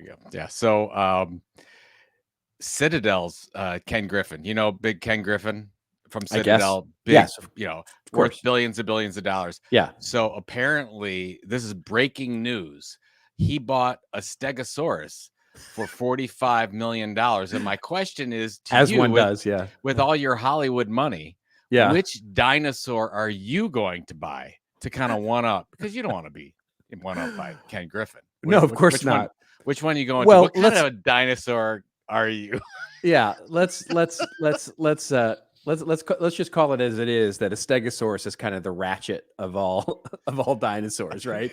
go. Yeah. So Citadel's Ken Griffin, big Ken Griffin from I guess. Citadel, big, Yes, of worth course. billions and billions of dollars. Yeah. So apparently, this is breaking news. He bought a Stegosaurus for $45 million. And my question is to As you, one does, yeah. with all your Hollywood money, Yeah. which dinosaur are you going to buy to kind of one up? Because you don't want to be one up by Ken Griffin. No, of course not. Which one are you going Well, to? What kind of a dinosaur are you? Yeah, let's just call it as it is, that a Stegosaurus is kind of the Ratchet of all dinosaurs, right?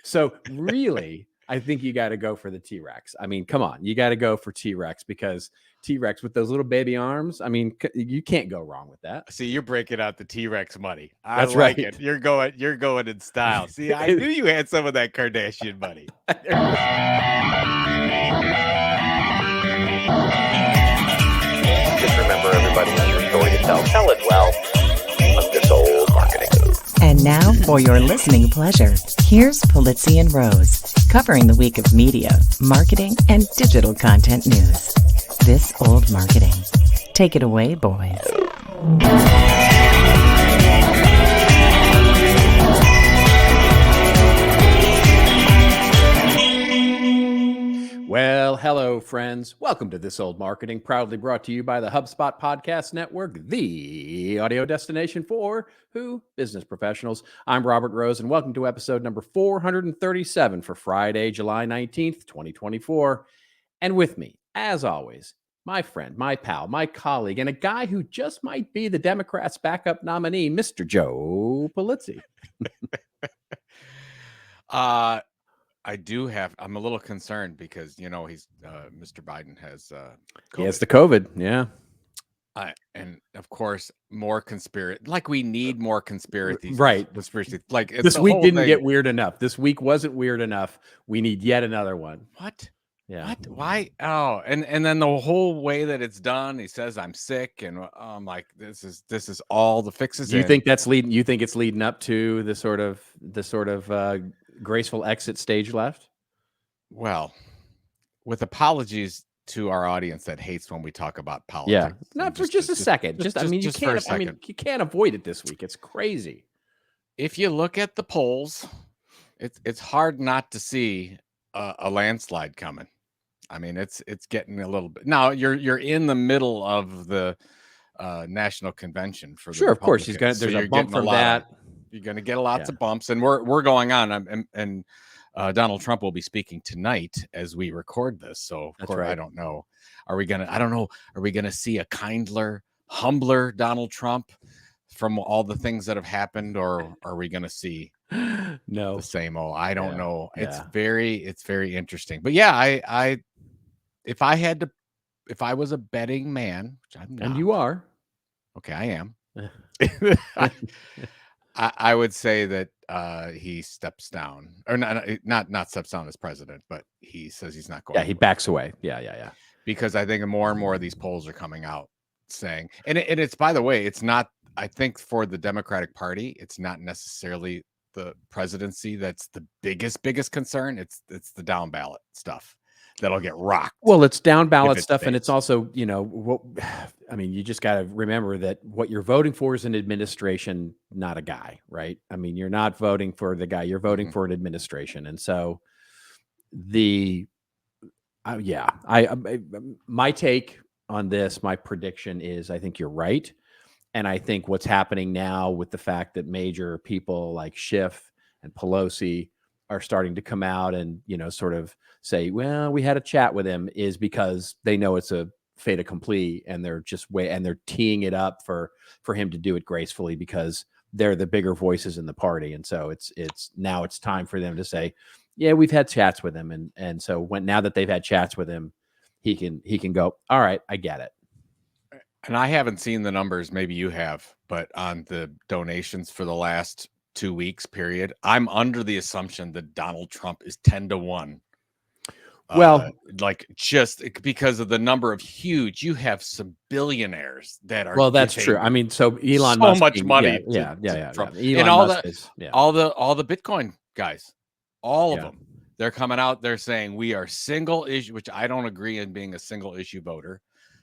So really, I think you got to go for the T-Rex. I mean, come on, you got to go for T-Rex, because T-Rex with those little baby arms, I mean, you can't go wrong with that. See, you're breaking out the T-Rex money. That's like right. It. You're going in style. See, I knew you had some of that Kardashian money. Just remember, everybody has your story to tell. Tell it well. Let this old marketing move. And now, for your listening pleasure, here's Pulizzi and Rose, covering the week of media, marketing, and digital content news. This Old Marketing. Take it away, boys. Well, hello, friends. Welcome to This Old Marketing, proudly brought to you by the HubSpot Podcast Network, the audio destination for business professionals. I'm Robert Rose, and welcome to episode number 437 for Friday, July 19th, 2024. And with me, as always, my friend, my pal, my colleague, and a guy who just might be the Democrats' backup nominee, Mr. Joe Pulizzi. I'm a little concerned because, he's Mr. Biden has COVID. He has the COVID. Yeah. And of course, more conspiracy. Like, we need more conspiracies. Right. Conspiracy. Like, this week didn't get weird enough. This week wasn't weird enough. We need yet another one. What? Yeah. What? Why? Oh, and then the whole way that it's done, he says I'm sick, and I'm like, this is all the fixes. Do you think that's leading? You think it's leading up to the sort of graceful exit stage left? Well, with apologies to our audience that hates when we talk about politics. Yeah, not for just a second. You can't avoid it this week. It's crazy. If you look at the polls, it's hard not to see a landslide coming. I mean, it's getting a little bit. Now you're in the middle of the national convention for the sure, of course. There's a bump from that. You're going to get lots of bumps, and we're going on, and Donald Trump will be speaking tonight as we record this. So of course, right. I don't know. Are we gonna see a kindler, humbler Donald Trump from all the things that have happened, or are we gonna see the same old? I don't know. It's very interesting. But yeah, if I was a betting man, which I'm not, and you are, okay, I am. I would say that he steps down, or not steps down as president, but he says he's not going. Yeah, he backs away. Yeah. Because I think more and more of these polls are coming out saying, and it's, by the way, it's not. I think for the Democratic Party, it's not necessarily the presidency that's the biggest concern. It's the down ballot stuff that'll get rocked. Well, it's down ballot stuff, and it's also, you just got to remember that what you're voting for is an administration, not a guy, right? I mean, you're not voting for the guy, you're voting for an administration. And so my take on this, my prediction is, I think you're right. And I think what's happening now with the fact that major people like Schiff and Pelosi are starting to come out and, sort of say, well, we had a chat with him, is because they know it's a fait accompli, and they're they're teeing it up for him to do it gracefully, because they're the bigger voices in the party. And so it's time for them to say, yeah, we've had chats with him. And so now that they've had chats with him, he can go, all right, I get it. And I haven't seen the numbers, maybe you have, but on the donations for the last 2 weeks period, I'm under the assumption that Donald Trump is 10-1. Well, just because of the number of you have some billionaires that are. Well, that's true. I mean, so Elon so Musk, much money. Yeah. From, Elon and Musk all the Bitcoin guys, all of them. they're coming out. They're saying we are single issue, which I don't agree in being a single issue voter,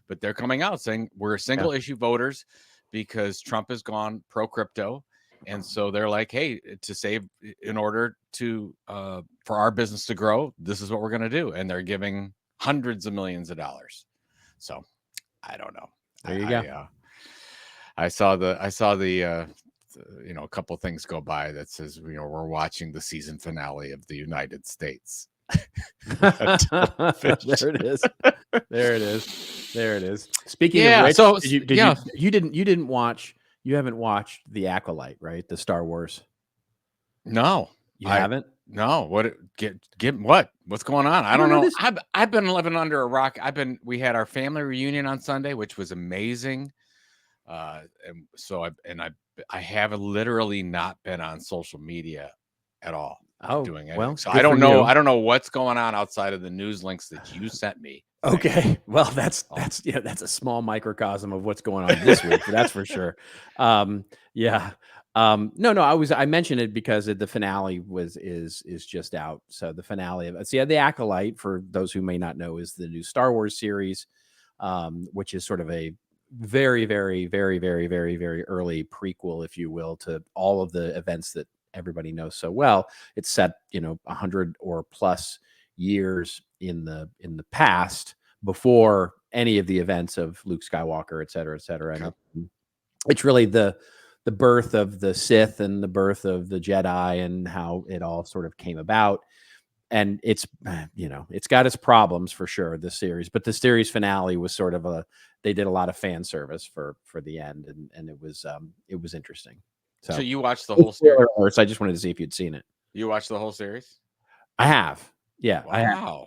but they're coming out saying we're single issue voters because Trump has gone pro crypto. And so they're like, hey, to save in order to for our business to grow, this is what we're going to do. And they're giving hundreds of millions of dollars. So I don't know. There you go. I saw the a couple of things go by that says, we're watching the season finale of the United States. There it is. There it is. Speaking of which, so you haven't watched The Acolyte, right? The Star Wars. No, you haven't. No, what's going on? I don't know. I've been living under a rock. We had our family reunion on Sunday, which was amazing. And so I have literally not been on social media at all. Doing anything. Well, so I don't know. I don't know what's going on outside of the news links that you sent me. Okay. Well, that's a small microcosm of what's going on this week. That's for sure. No, I mentioned it because the finale is just out. So the finale of The Acolyte, for those who may not know, is the new Star Wars series, which is sort of a very, very, very, very, very, very early prequel, if you will, to all of the events that everybody knows so well. It's set, 100 or plus years in the past before any of the events of Luke Skywalker, et cetera, et cetera. Okay. And it's really the birth of the Sith and the birth of the Jedi and how it all sort of came about. And it's, it's got its problems for sure, this series, but the series finale was sort of they did a lot of fan service for the end. And it was interesting. So you watched the whole series? I just wanted to see if you'd seen it. You watched the whole series? I have. Yeah. Wow. I have.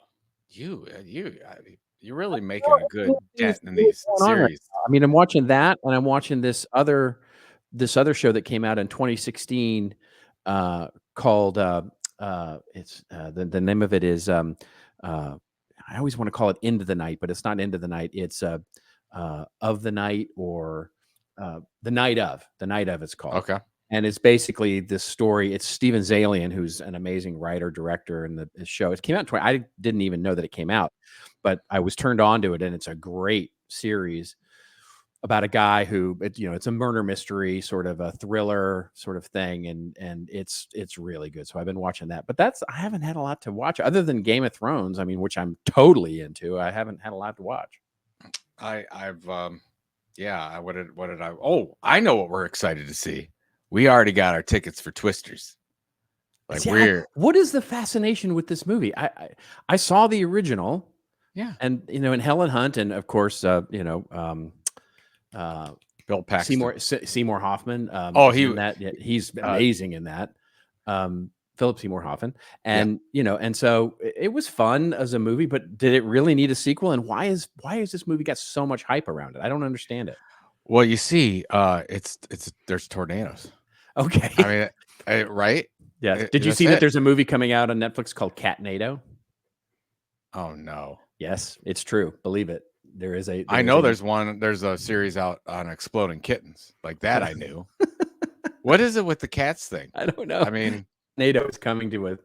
You're really making a good dent in these series. I mean, I'm watching that, and I'm watching this other show that came out in 2016 called it's the name of it is I always want to call it Into the Night, but it's not Into the Night. It's Of the Night, or The Night of. The Night of it's called. Okay. And it's basically this story. It's Steven Zalian, who's an amazing writer, director in the show. It came out I didn't even know that it came out, but I was turned on to it, and it's a great series about a guy who, it's a murder mystery, sort of a thriller sort of thing, and it's really good. So I've been watching that, but I haven't had a lot to watch other than Game of Thrones. I mean, which I'm totally into. I haven't had a lot to watch. What did I? Oh, I know what we're excited to see. We already got our tickets for Twisters. What is the fascination with this movie? I saw the original. Yeah. And, and Helen Hunt, and of course, Bill Paxton. Seymour Hoffman. He's amazing in that. Philip Seymour Hoffman. And, and so it was fun as a movie, but did it really need a sequel? And why is this movie got so much hype around it? I don't understand it. Well, you see, there's tornadoes. Okay. I mean, right? Yeah. Did you see that there's a movie coming out on Netflix called Catnado? Oh no. Yes, it's true. Believe it. There's a series out on exploding kittens. Like that I knew. What is it with the cats thing? I don't know. I mean, Catnado is coming to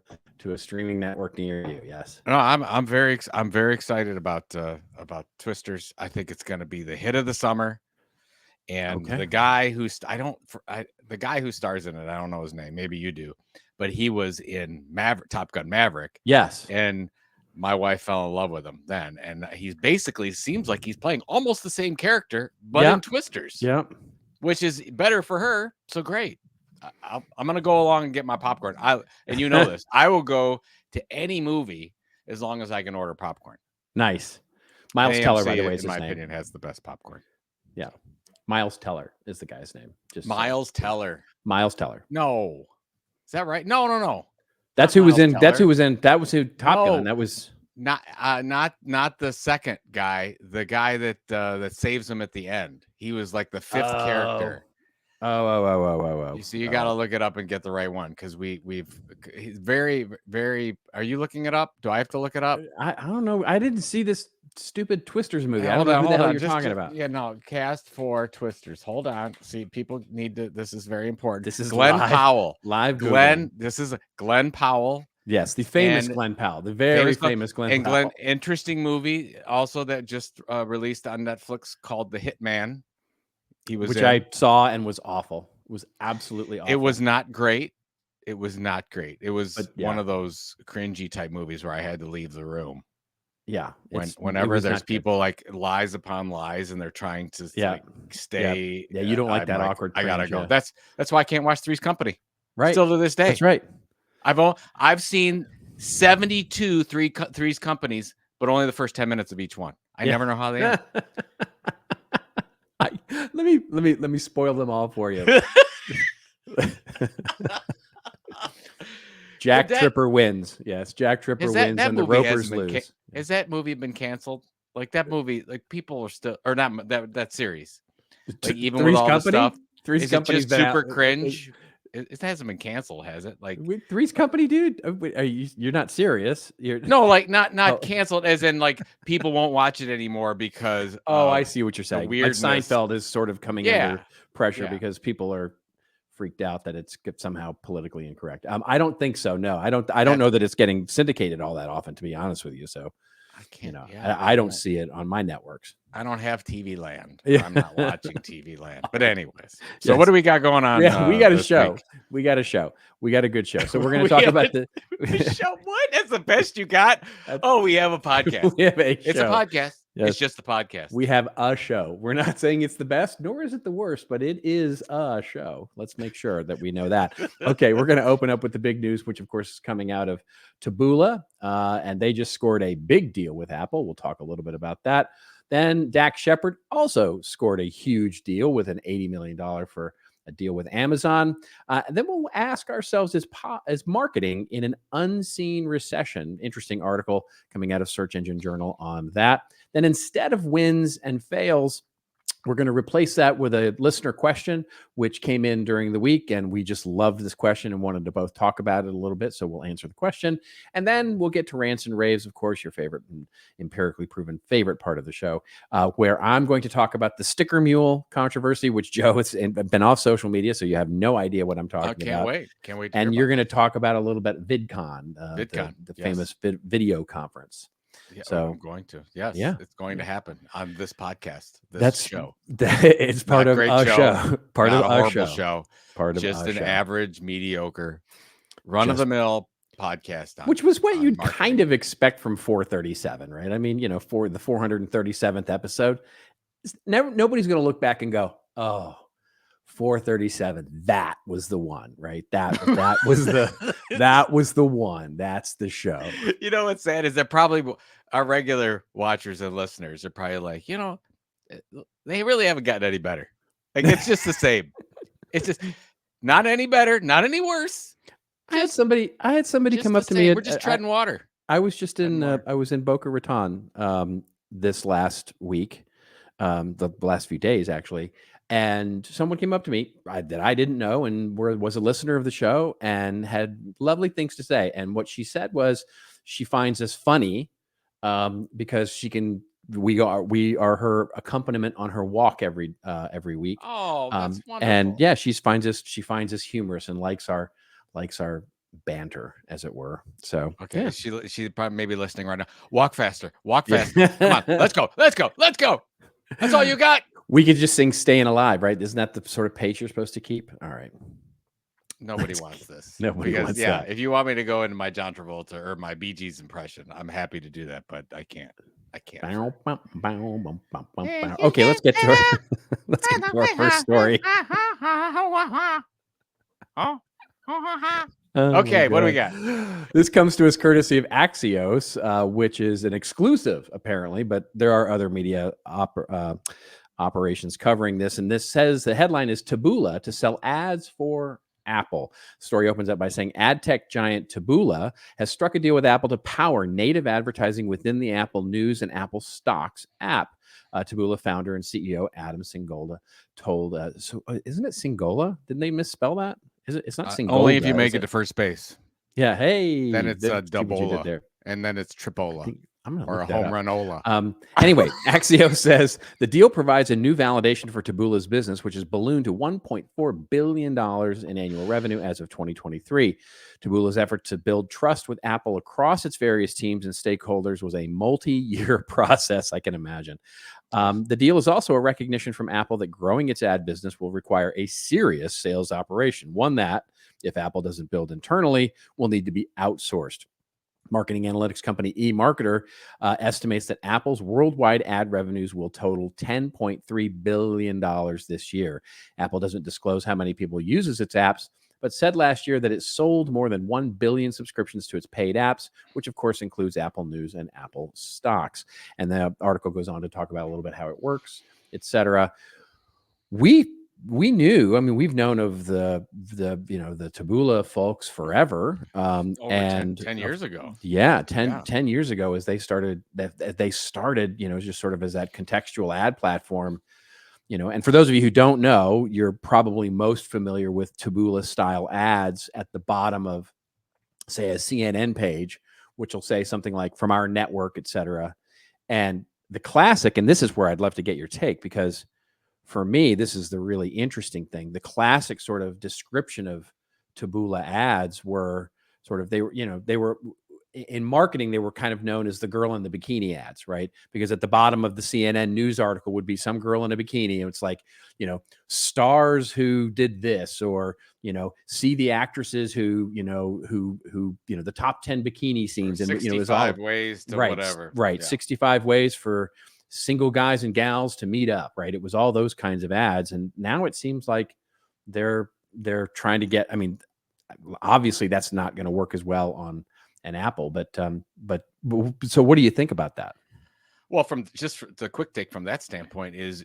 a streaming network near you. Yes. No, I'm very excited about Twisters. I think it's going to be the hit of the summer. And the guy who stars in it, I don't know his name. Maybe you do, but he was in Top Gun Maverick. Yes. And my wife fell in love with him then. And he basically seems like he's playing almost the same character, but in Twisters. Yeah. Which is better for her. So great. I'm going to go along and get my popcorn. And you know this, I will go to any movie as long as I can order popcorn. Nice. Miles Teller, by the way, is in my his name. opinion, has the best popcorn. Yeah. Miles Teller is the guy's name. Miles Teller. Miles Teller. No. Is that right? No. That's who was in. That's who was in. That was who Top Gun. That was not the second guy. The guy that saves him at the end. He was like the fifth character. Oh. You see, you got to look it up and get the right one, because he's very, very. Are you looking it up? Do I have to look it up? I don't know. I didn't see this stupid Twisters movie. Yeah, I don't know who the hell you're talking about. Yeah, no, cast for Twisters. Hold on. See, people need to. This is very important. This is Glenn Powell. Live. Glenn. This is Glenn Powell. Yes, the famous And Glenn Powell, the very famous Glenn and Powell. interesting movie also that just released on Netflix called The Hitman. He was Which I saw and was awful. It was absolutely awful. It was not great. It was not great. It was But, one of those cringy type movies where I had to leave the room. Yeah. Whenever there's people like lies upon lies and they're trying to like, stay. Yeah, you don't like that like, awkward I gotta cringe, go. yeah. That's why I can't watch Three's Company. Right. Still to this day. That's right. I've seen 72 Three's Companies, but only the first 10 minutes of each one. I never know how they end. Let me spoil them all for you. Jack Tripper wins. Yes, Jack Tripper wins and the Ropers lose. Has that movie been canceled? Like that movie, like people are still, or not that series. Like even Three's with all Company? the stuff, Three's is it Company's just been super out- cringe? It hasn't been canceled, has it? Like Three's Company, dude. You're not serious. no, like not canceled, as in like people won't watch it anymore because. I see what you're saying. Like Weirdness. Seinfeld is sort of coming under pressure because people are freaked out that it's somehow politically incorrect. I don't think so. No, I don't know that it's getting syndicated all that often, to be honest with you. So I can't. I don't see it on my networks. I don't have TV Land. I'm not watching TV Land. But anyways, so what do we got going on? Yeah, we got a show. We got a show. We got a good show. So we're going to talk about the show. What? That's the best you got? Oh, we have a podcast. We have It's a podcast. Yes. It's just the podcast. We have a show. We're not saying it's the best, nor is it the worst, but it is a show. Let's make sure that we know that. Okay, we're going to open up with the big news, which of course is coming out of Taboola, and they just scored a big deal with Apple. We'll talk a little bit about that. Then Shepard also scored a huge deal with an $80 million for a deal with Amazon. Then we'll ask ourselves, is marketing in an unseen recession? Interesting article coming out of Search Engine Journal on that. Then instead of wins and fails, we're going to replace that with a listener question, which came in during the week. And we just loved this question and wanted to both talk about it a little bit. So we'll answer the question. And then we'll get to Rants and Raves, of course, your favorite and empirically proven favorite part of the show, where I'm going to talk about the StickerMule controversy, which Joe has been off social media. So you have no idea what I'm talking about. Can't wait. And you're going to talk about a little bit VidCon, the famous video conference. Yeah, so I'm going to. Yes. Yeah. It's going to happen on this podcast. Show. It's part of a show. Part of a show. Part of just an average, mediocre, run-of-the-mill podcast. Which was what you'd kind of expect from 437, right? I mean, for the 437th episode, nobody's going to look back and go, oh, 437, that was the one, right? That was the one. That's the show. You know what's sad is that probably our regular watchers and listeners are probably like, they really haven't gotten any better. Like it's just the same. It's just not any better, not any worse. I had somebody come up to me. We're just treading water. I was just I was in Boca Raton this last week, the last few days actually. And someone came up to me that I didn't know and was a listener of the show and had lovely things to say. And what she said was she finds us funny because we are her accompaniment on her walk every week. Oh, that's wonderful. And yeah, she finds us humorous and likes our banter, as it were. So okay, yeah. She probably maybe listening right now. Walk faster. Come on, let's go. That's all you got. We could just sing "Staying Alive," right? Isn't that the sort of pace you're supposed to keep? All right. Nobody wants this. Nobody wants that. If you want me to go into my John Travolta or my Bee Gees impression, I'm happy to do that, but I can't. Okay, let's get to our first story. Okay, what do we got? This comes to us courtesy of Axios, which is an exclusive, apparently, but there are other media operations covering this. And this says the headline is Taboola to sell ads for Apple. The story opens up by saying ad tech giant Taboola has struck a deal with Apple to power native advertising within the Apple News and Apple Stocks app. Taboola founder and CEO Adam Singola told, isn't it Singola? Didn't they misspell that? It's not Singola. Only if you make it to first base. Yeah. Hey. Then it's Dabola. And then it's Tripola. I'm going to or look a that home up. runola. Anyway, Axios says the deal provides a new validation for Taboola's business, which has ballooned to $1.4 billion in annual revenue as of 2023. Taboola's effort to build trust with Apple across its various teams and stakeholders was a multi-year process, I can imagine. The deal is also a recognition from Apple that growing its ad business will require a serious sales operation, one that, if Apple doesn't build internally, will need to be outsourced. Marketing analytics company eMarketer estimates that Apple's worldwide ad revenues will total $10.3 billion this year. Apple doesn't disclose how many people uses its apps, but said last year that it sold more than 1 billion subscriptions to its paid apps, which of course includes Apple News and Apple stocks. And the article goes on to talk about a little bit how it works, etc. We knew, I mean, we've known of the Taboola folks forever. Over and 10 years ago. Yeah, 10 years ago, as they started, just sort of as that contextual ad platform, and for those of you who don't know, you're probably most familiar with Taboola style ads at the bottom of, say, a CNN page, which will say something like from our network, etc. And the classic, and this is where I'd love to get your take, because for me, this is the really interesting thing. The classic sort of description of Taboola ads were sort of, they were in marketing, they were kind of known as the girl in the bikini ads, right? Because at the bottom of the CNN news article would be some girl in a bikini. And it's like, stars who did this, or, see the actresses who, the top 10 bikini scenes. Or And, 65 ways to whatever. Right. Yeah. 65 ways for single guys and gals to meet up, right? It was all those kinds of ads. And now it seems like they're trying to get, I mean, obviously that's not going to work as well on an Apple, but so what do you think about that? Well, the quick take from that standpoint is,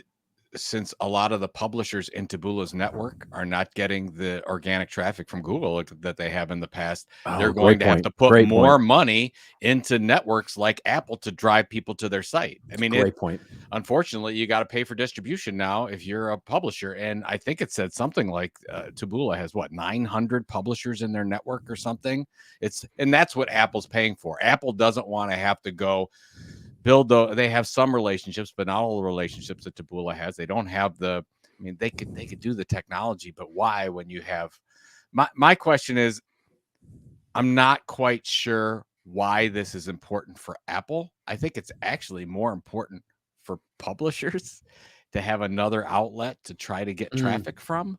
since a lot of the publishers in Taboola's network are not getting the organic traffic from Google that they have in the past, they're going to have to put more money into networks like Apple to drive people to their site. I mean, great point. Unfortunately, you got to pay for distribution now if you're a publisher. And I think it said something like Taboola has 900 publishers in their network or something. And that's what Apple's paying for. Apple doesn't want to have to go they have some relationships, but not all the relationships that Taboola has. They don't have they could do the technology, but why when you have my question is, I'm not quite sure why this is important for Apple. I think it's actually more important for publishers to have another outlet to try to get traffic from.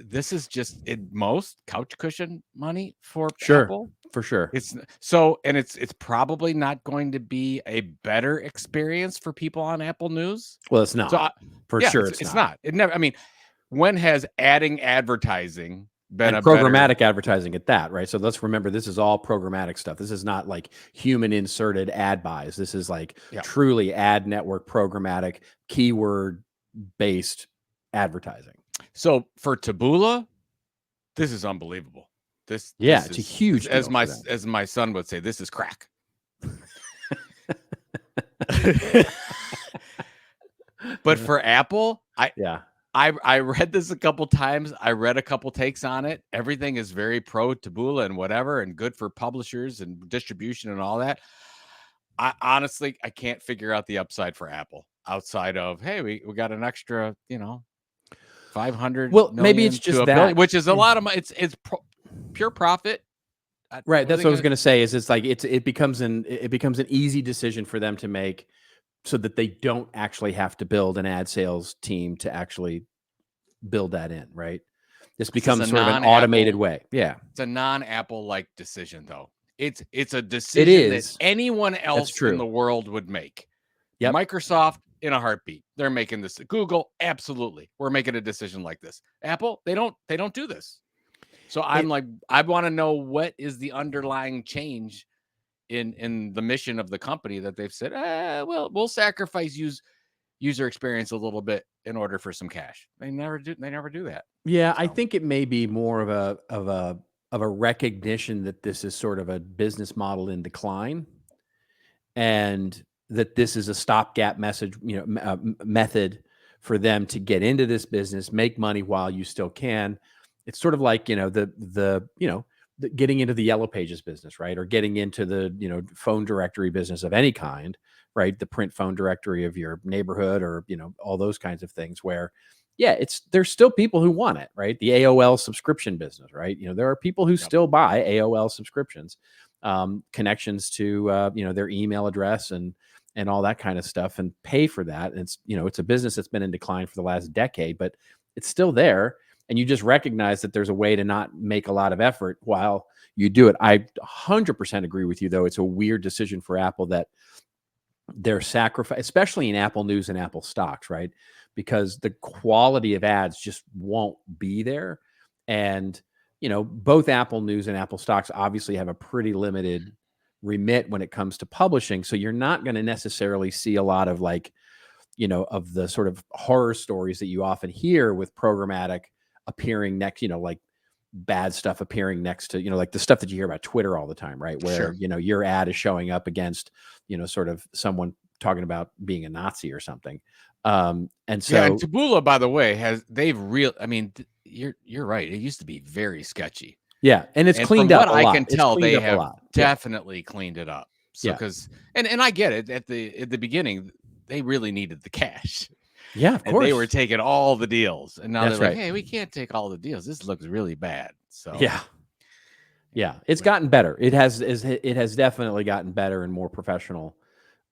This is just at most couch cushion money for Apple. For sure. It's probably not going to be a better experience for people on Apple News. Well, it's not. So it's not. It never. I mean, when has adding advertising been and programmatic advertising at that, right? So let's remember, this is all programmatic stuff. This is not like human inserted ad buys. This is like truly ad network programmatic, keyword based advertising. So for Taboola, this is unbelievable. It's a huge deal as my son would say, this is crack. But for Apple, I read this a couple times. I read a couple takes on it. Everything is very pro Taboola and whatever, and good for publishers and distribution and all that. I honestly can't figure out the upside for Apple outside of, hey, we got an extra, 500. Well, maybe it's just that, billion, which is a lot of money. It's pure profit. Right. That's what I was going to say. Is it's like it becomes an easy decision for them to make, so that they don't actually have to build an ad sales team to actually build that in. Right. This becomes sort of an automated way. Yeah. It's a non-Apple like decision, though. It's a decision that anyone else in the world would make. Yep. Microsoft, in a heartbeat, they're making this. Google, absolutely, we're making a decision like this. Apple, they don't do this. So I want to know what is the underlying change in the mission of the company that they've said, we'll sacrifice user experience a little bit in order for some cash. They never do that. Yeah, so I think it may be more of a recognition that this is sort of a business model in decline, and that this is a stopgap method for them to get into this business, make money while you still can. It's sort of like, the getting into the Yellow Pages business, right? Or getting into the, phone directory business of any kind, right? The print phone directory of your neighborhood, or, all those kinds of things where, there's still people who want it, right? The AOL subscription business, right? There are people who still buy AOL subscriptions, connections to, their email address and all that kind of stuff, and pay for that. And it's a business that's been in decline for the last decade, but it's still there. And you just recognize that there's a way to not make a lot of effort while you do it. I 100% agree with you, though. It's a weird decision for Apple that they're sacrificing, especially in Apple News and Apple stocks, right? Because the quality of ads just won't be there. And, both Apple News and Apple stocks obviously have a pretty limited remit when it comes to publishing. So you're not going to necessarily see a lot of of the sort of horror stories that you often hear with programmatic appearing next, like bad stuff appearing next to, like the stuff that you hear about Twitter all the time, right? Where, your ad is showing up against, sort of someone talking about being a Nazi or something. And so and Taboola, by the way, you're right. It used to be very sketchy. Yeah. And it's cleaned up a lot. I can tell they have definitely cleaned it up. So, and I get it, at the beginning, they really needed the cash. Yeah, of course. They were taking all the deals, and now they're like, "Hey, we can't take all the deals. This looks really bad." So yeah, it's gotten better. It has definitely gotten better and more professional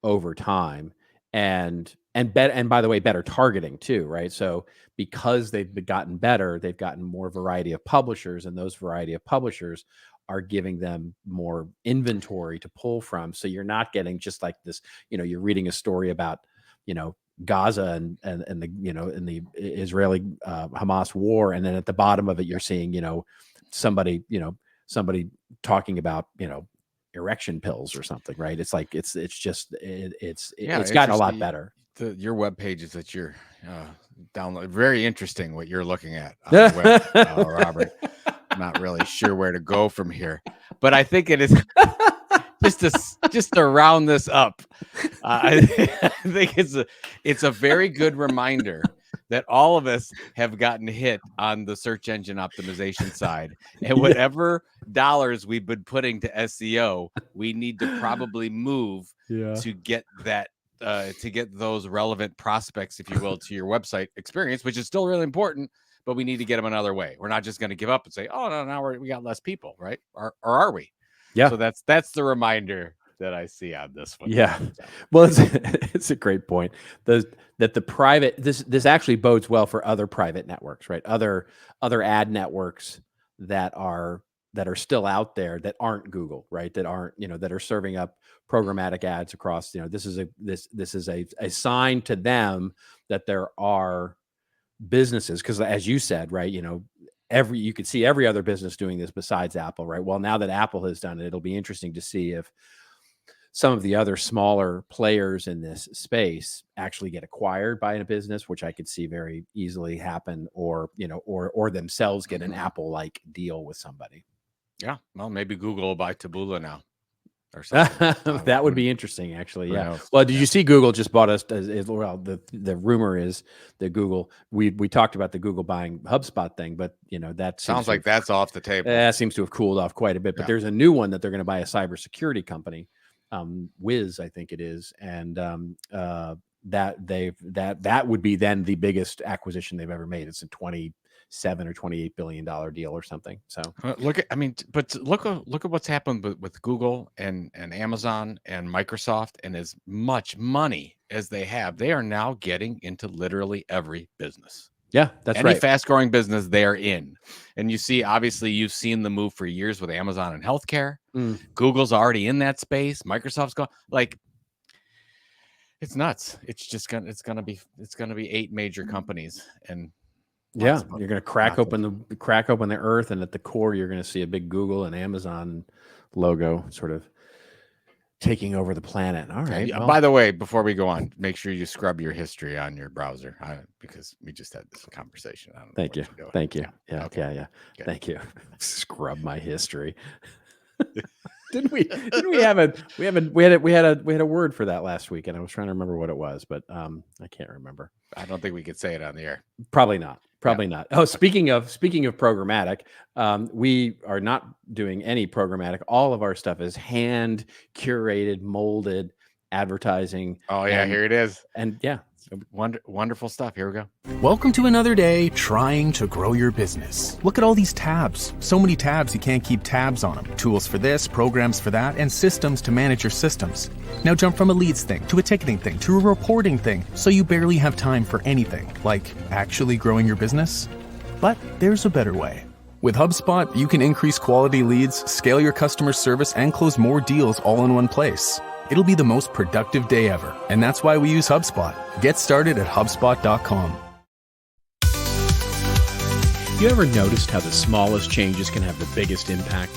over time, and by the way, better targeting too, right? So because they've gotten better, they've gotten more variety of publishers, and those variety of publishers are giving them more inventory to pull from. So you're not getting just like this, you're reading a story about, Gaza and the, in the Israeli Hamas war. And then at the bottom of it, you're seeing, somebody talking about, erection pills or something, right? It's like, it's gotten a lot better. Your web pages that you're download, very interesting what you're looking at on the web, Robert. I'm not really sure where to go from here, but I think it is just to round this up. I think it's a very good reminder that all of us have gotten hit on the search engine optimization side, and whatever dollars we've been putting to SEO, we need to probably move to get that. To get those relevant prospects, if you will, to your website experience, which is still really important, but we need to get them another way. We're not just going to give up and say, "Oh no, now we got less people," right? Or are we? Yeah. So that's the reminder that I see on this one. Yeah. Well, it's a great point. That the private this actually bodes well for other private networks, right? Other ad networks that are still out there that aren't Google, right? That aren't, that are serving up programmatic ads across, this is a sign to them that there are businesses, because as you said, right, you could see every other business doing this besides Apple, right? Well, now that Apple has done it, it'll be interesting to see if some of the other smaller players in this space actually get acquired by a business, which I could see very easily happen, or themselves get an Apple-like deal with somebody. Yeah, well, maybe Google will buy Taboola now or something. That would be interesting, actually. Yeah. Well, did you see Google just bought us? Well, the rumor is that Google. We talked about the Google buying HubSpot thing, but that sounds like that's off the table. That seems to have cooled off quite a bit. But there's a new one that they're going to buy, a cybersecurity company, Wiz, I think it is, and that would be then the biggest acquisition they've ever made. It's a $27 or $28 billion deal or something. So look at what's happened with Google and Amazon and Microsoft, and as much money as they have, they are now getting into literally every business. Yeah, that's right. Any fast-growing business they're in. And you see, obviously, you've seen the move for years with Amazon and healthcare. Google's already in that space. Microsoft's going, like, it's nuts. It's gonna be 8 major companies, and you're going to crack open the earth, and at the core, you're going to see a big Google and Amazon logo sort of taking over the planet. All right. Well, by the way, before we go on, make sure you scrub your history on your browser, because we just had this conversation. I don't know. Thank you. Yeah. Okay. Yeah. Okay. Thank you. Scrub my history. Didn't we have a word for that last week, and I was trying to remember what it was, but I can't remember. I don't think we could say it on the air. Probably not. Probably not. Oh, speaking of programmatic, we are not doing any programmatic. All of our stuff is hand curated, molded advertising. Oh yeah, here it is. And yeah, wonderful stuff. Here we go. Welcome to another day trying to grow your business. Look at all these tabs. So many tabs you can't keep tabs on them. Tools for this, programs for that, and systems to manage your systems. Now jump from a leads thing to a ticketing thing to a reporting thing, so you barely have time for anything, like actually growing your business. But there's a better way. With HubSpot, you can increase quality leads, scale your customer service, and close more deals all in one place. It'll be the most productive day ever, and that's why we use HubSpot. Get started at HubSpot.com. You ever noticed how the smallest changes can have the biggest impact?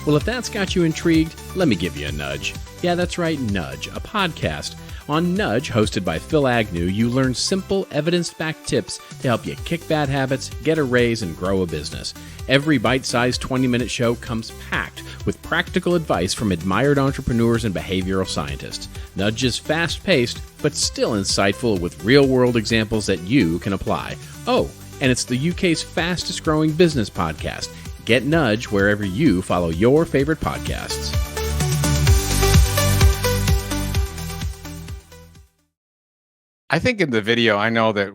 Well, if that's got you intrigued, let me give you a nudge. Yeah, that's right, Nudge, a podcast. On Nudge, hosted by Phil Agnew, you learn simple, evidence-backed tips to help you kick bad habits, get a raise, and grow a business. Every bite-sized 20-minute show comes packed with practical advice from admired entrepreneurs and behavioral scientists. Nudge is fast-paced, but still insightful with real-world examples that you can apply. Oh, and it's the UK's fastest-growing business podcast. Get Nudge wherever you follow your favorite podcasts. I think in the video, I know that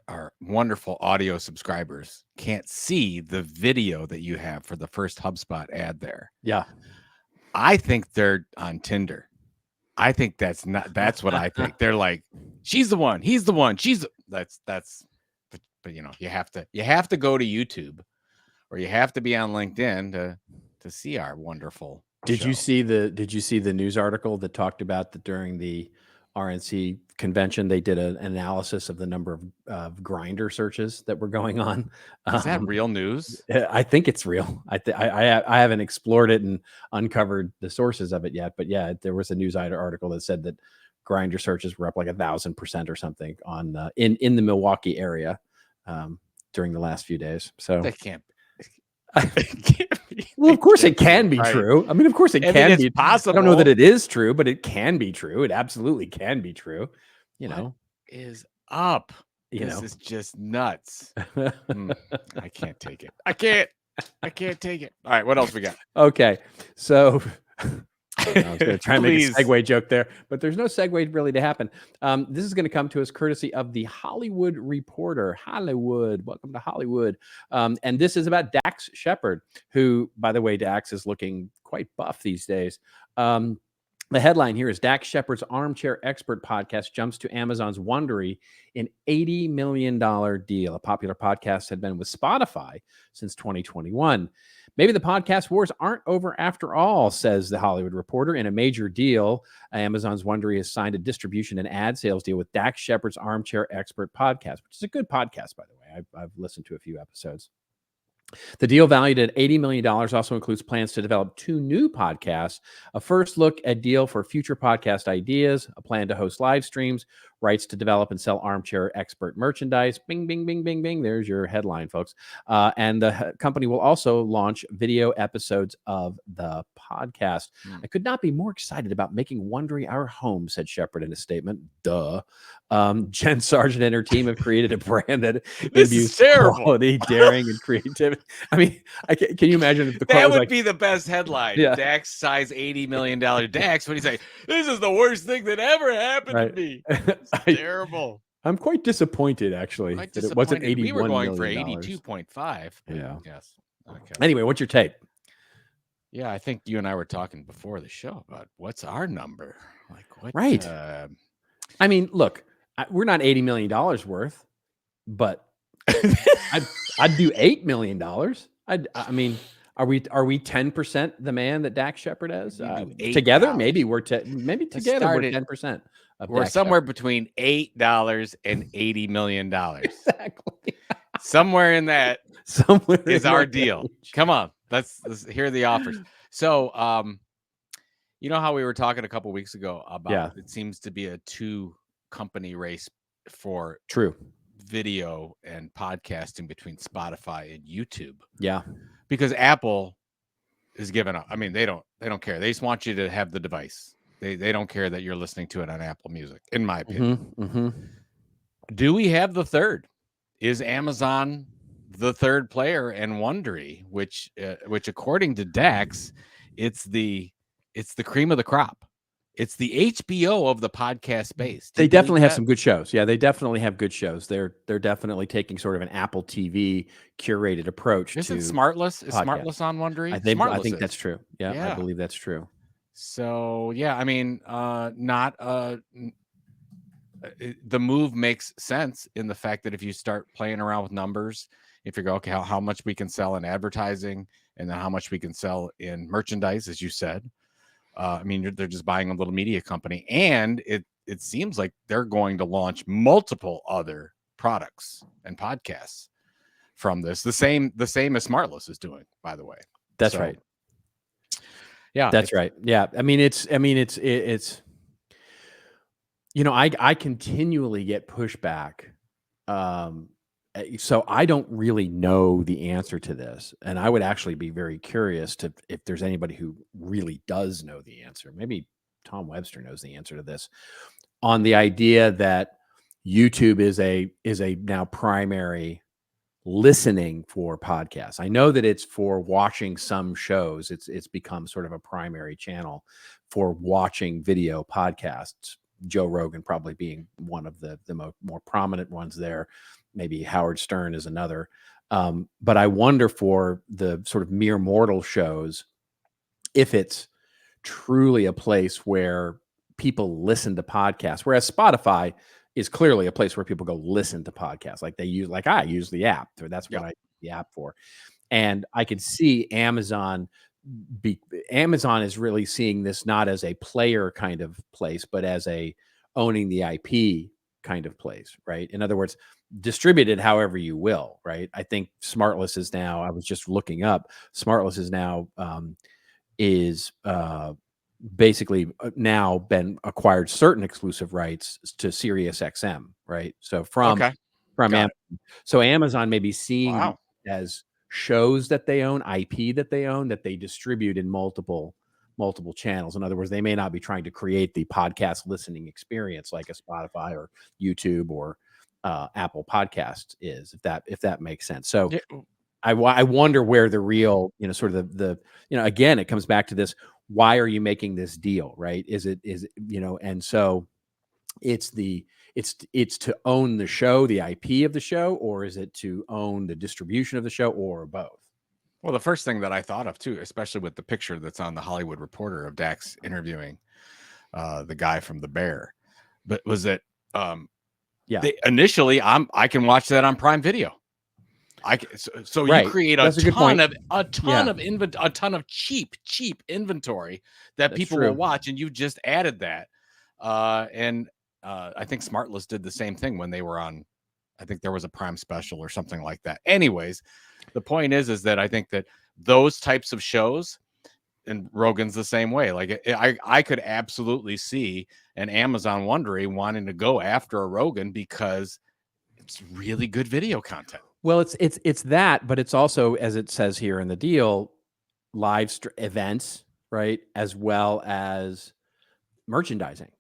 our wonderful audio subscribers can't see the video that you have for the first HubSpot ad there. Yeah. I think they're on Tinder. I think that's what I think. They're like, she's the one, he's the one, but you know, you have to go to YouTube or you have to be on LinkedIn to see our wonderful Did show. you see the news article that talked about that during the RNC convention, they did an analysis of the number of Grindr searches that were going on? Is that real news? I think it's real. I haven't explored it and uncovered the sources of it yet, but yeah, there was a news article that said that Grindr searches were up like 1,000% or something on in the Milwaukee area during the last few days. So that can't. Well, of course it can be true. I mean, of course it can be possible. I don't know that it is true, but it can be true. It absolutely can be true. What is up? This is just nuts. I can't take it. I can't take it. All right, what else we got? Okay, so I was going to try and make a Please. segue joke there, but there's no segue really to happen. This is going to come to us courtesy of the Hollywood Reporter. Hollywood, welcome to Hollywood. And this is about Dax Shepard, who, by the way, Dax is looking quite buff these days. The headline here is Dax Shepard's Armchair Expert podcast jumps to Amazon's Wondery in $80 million deal. A popular podcast had been with Spotify since 2021. Maybe the podcast wars aren't over after all, says the Hollywood Reporter. In a major deal, Amazon's Wondery has signed a distribution and ad sales deal with Dax Shepard's Armchair Expert podcast, which is a good podcast, by the way. I've listened to a few episodes. The deal, valued at $80 million, also includes plans to develop 2 new podcasts, a first look at deal for future podcast ideas, a plan to host live streams, rights to develop and sell Armchair Expert merchandise. Bing, bing, bing, bing, bing. There's your headline, folks. And the company will also launch video episodes of the podcast. I could not be more excited about making Wondery our home, said Shepard in a statement. Duh. Jen Sargent and her team have created a brand that imbues quality, daring, and creativity. I mean, can you imagine if the quote that was would be the best headline? Yeah. Dax size $80 million Dax. What do you say? This is the worst thing that ever happened to me. It's terrible. I'm quite disappointed, actually, that it wasn't $81 million. We were going for 82.5. Yeah. Yes. Okay. Anyway, what's your take? Yeah, I think you and I were talking before the show about what's our number. Like what? Right. I mean, look, we're not $80 million worth, but I'd do $8 million. I mean, are we 10% the man that Dax Shepard is? Together, maybe we're maybe together we're 10%. We're somewhere between $8 and $80 million. Exactly. Somewhere in that is our deal. Come on, let's hear the offers. So, you know how we were talking a couple weeks ago about it seems to be a 2-company race for video and podcasting between Spotify and YouTube. Yeah, because Apple is giving up. I mean, they don't care. They just want you to have the device. They don't care that you're listening to it on Apple Music, in my opinion. Do we have the third? is Amazon the third player and Wondery, which according to Dax, it's the cream of the crop. It's the HBO of the podcast space. They definitely have some good shows. Yeah, they definitely have good shows. They're definitely taking sort of an Apple TV curated approach. Isn't Smartless? Is Smartless on Wondery? I think that's true. Yeah, I believe that's true. So yeah, I mean, the move makes sense in the fact that if you start playing around with numbers, if you go, okay, how much we can sell in advertising, and then how much we can sell in merchandise, as you said. I mean, they're just buying a little media company, and it seems like they're going to launch multiple other products and podcasts from this. The same as Smartless is doing, by the way. That's right. Yeah, that's right. Yeah, I mean, it's I continually get pushback. So I don't really know the answer to this. And I would actually be very curious if there's anybody who really does know the answer. Maybe Tom Webster knows the answer to this, on the idea that YouTube is a now primary listening for podcasts. I know that it's for watching some shows. It's become sort of a primary channel for watching video podcasts. Joe Rogan probably being one of the more prominent ones there. Maybe Howard Stern is another. But I wonder for the sort of mere mortal shows, if it's truly a place where people listen to podcasts, whereas Spotify is clearly a place where people go listen to podcasts. Like I use the app. That's what I use the app for. And I could see Amazon is really seeing this not as a player kind of place, but as a owning the IP kind of place, right? In other words, distributed however you will, right? I think Smartless is now, I was just looking up, Smartless is now basically now been acquired certain exclusive rights to Sirius XM, right? So from Amazon. So Amazon may be seeing as shows that they own, IP that they own, that they distribute in multiple channels. In other words, they may not be trying to create the podcast listening experience like a Spotify or YouTube or Apple Podcast is, if that makes sense. So yeah. I wonder where the real, sort of the again, it comes back to this: why are you making this deal, right? Is it and so it's to own the show, the IP of the show, or is it to own the distribution of the show, or both? Well, the first thing that I thought of too, especially with the picture that's on the Hollywood Reporter of Dax interviewing the guy from The Bear, but was that initially I can watch that on Prime Video. So right. You create a ton of cheap inventory that people will watch, and you just added that. And I think Smartless did the same thing when they were on. I think there was a Prime special or something like that. Anyways, the point is that I think that those types of shows, and Rogan's the same way. Like I could absolutely see an Amazon Wondery wanting to go after a Rogan because it's really good video content. Well, it's that, but it's also, as it says here in the deal, live events, right, as well as merchandising.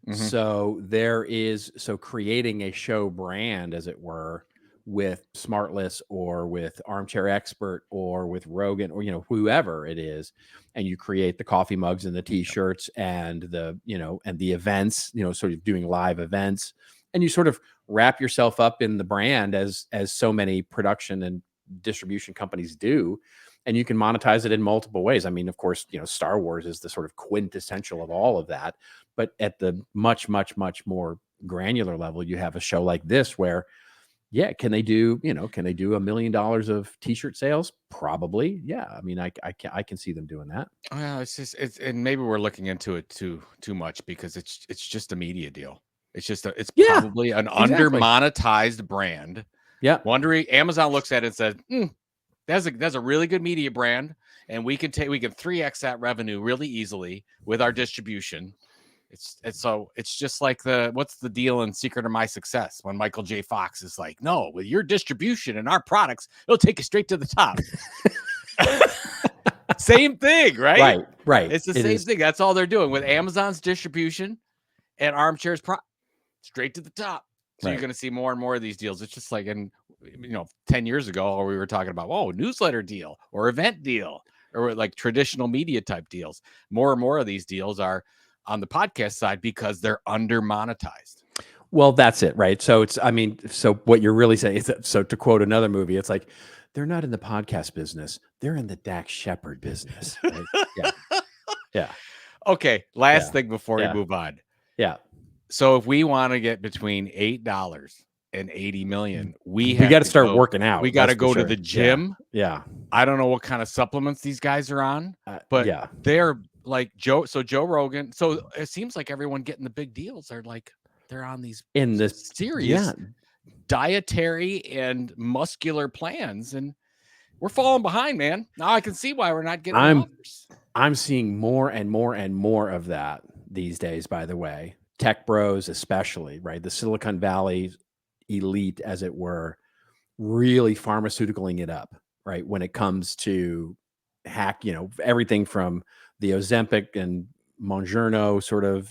Mm-hmm. So creating a show brand, as it were, with Smartless or with Armchair Expert or with Rogan or whoever it is, and you create the coffee mugs and the t-shirts and the and the events, sort of doing live events, and you sort of wrap yourself up in the brand as so many production and distribution companies do, and you can monetize it in multiple ways. I mean, of course, Star Wars is the sort of quintessential of all of that, but at the much more granular level, you have a show like this where, yeah, can they do $1 million of t-shirt sales? Probably. Yeah. I mean, I can see them doing that. Well, and maybe we're looking into it too much because it's just a media deal. It's probably an under-monetized brand. Yeah. Wondery, Amazon looks at it and says, that's a really good media brand, and we can 3x that revenue really easily with our distribution. It's just like what's the deal in Secret of My Success when Michael J. Fox is like, no, with your distribution and our products, it'll take you straight to the top. Same thing, right? Right. It's the same thing. That's all they're doing with Amazon's distribution and Armchair's straight to the top. So you're going to see more and more of these deals. It's just like, 10 years ago, we were talking about, newsletter deal or event deal or like traditional media type deals. More and more of these deals are on the podcast side because they're under monetized. Well, that's it, right? So so what you're really saying is that, so to quote another movie, it's like, they're not in the podcast business. They're in the Dax Shepard business. Right? Yeah. Yeah. Okay. Last thing before we move on. Yeah. So if we want to get between $8 and 80 million, we got to start working out. We got to go to the gym. Yeah. I don't know what kind of supplements these guys are on, but they're like Joe Rogan. So it seems like everyone getting the big deals are like, they're on these serious dietary and muscular plans, and we're falling behind, man. Now I can see why we're not getting offers. I'm seeing more and more and more of that these days, by the way. Tech bros, especially, right? The Silicon Valley elite, as it were, really pharmaceuticaling it up, right? When it comes to everything from the Ozempic and Mounjaro sort of,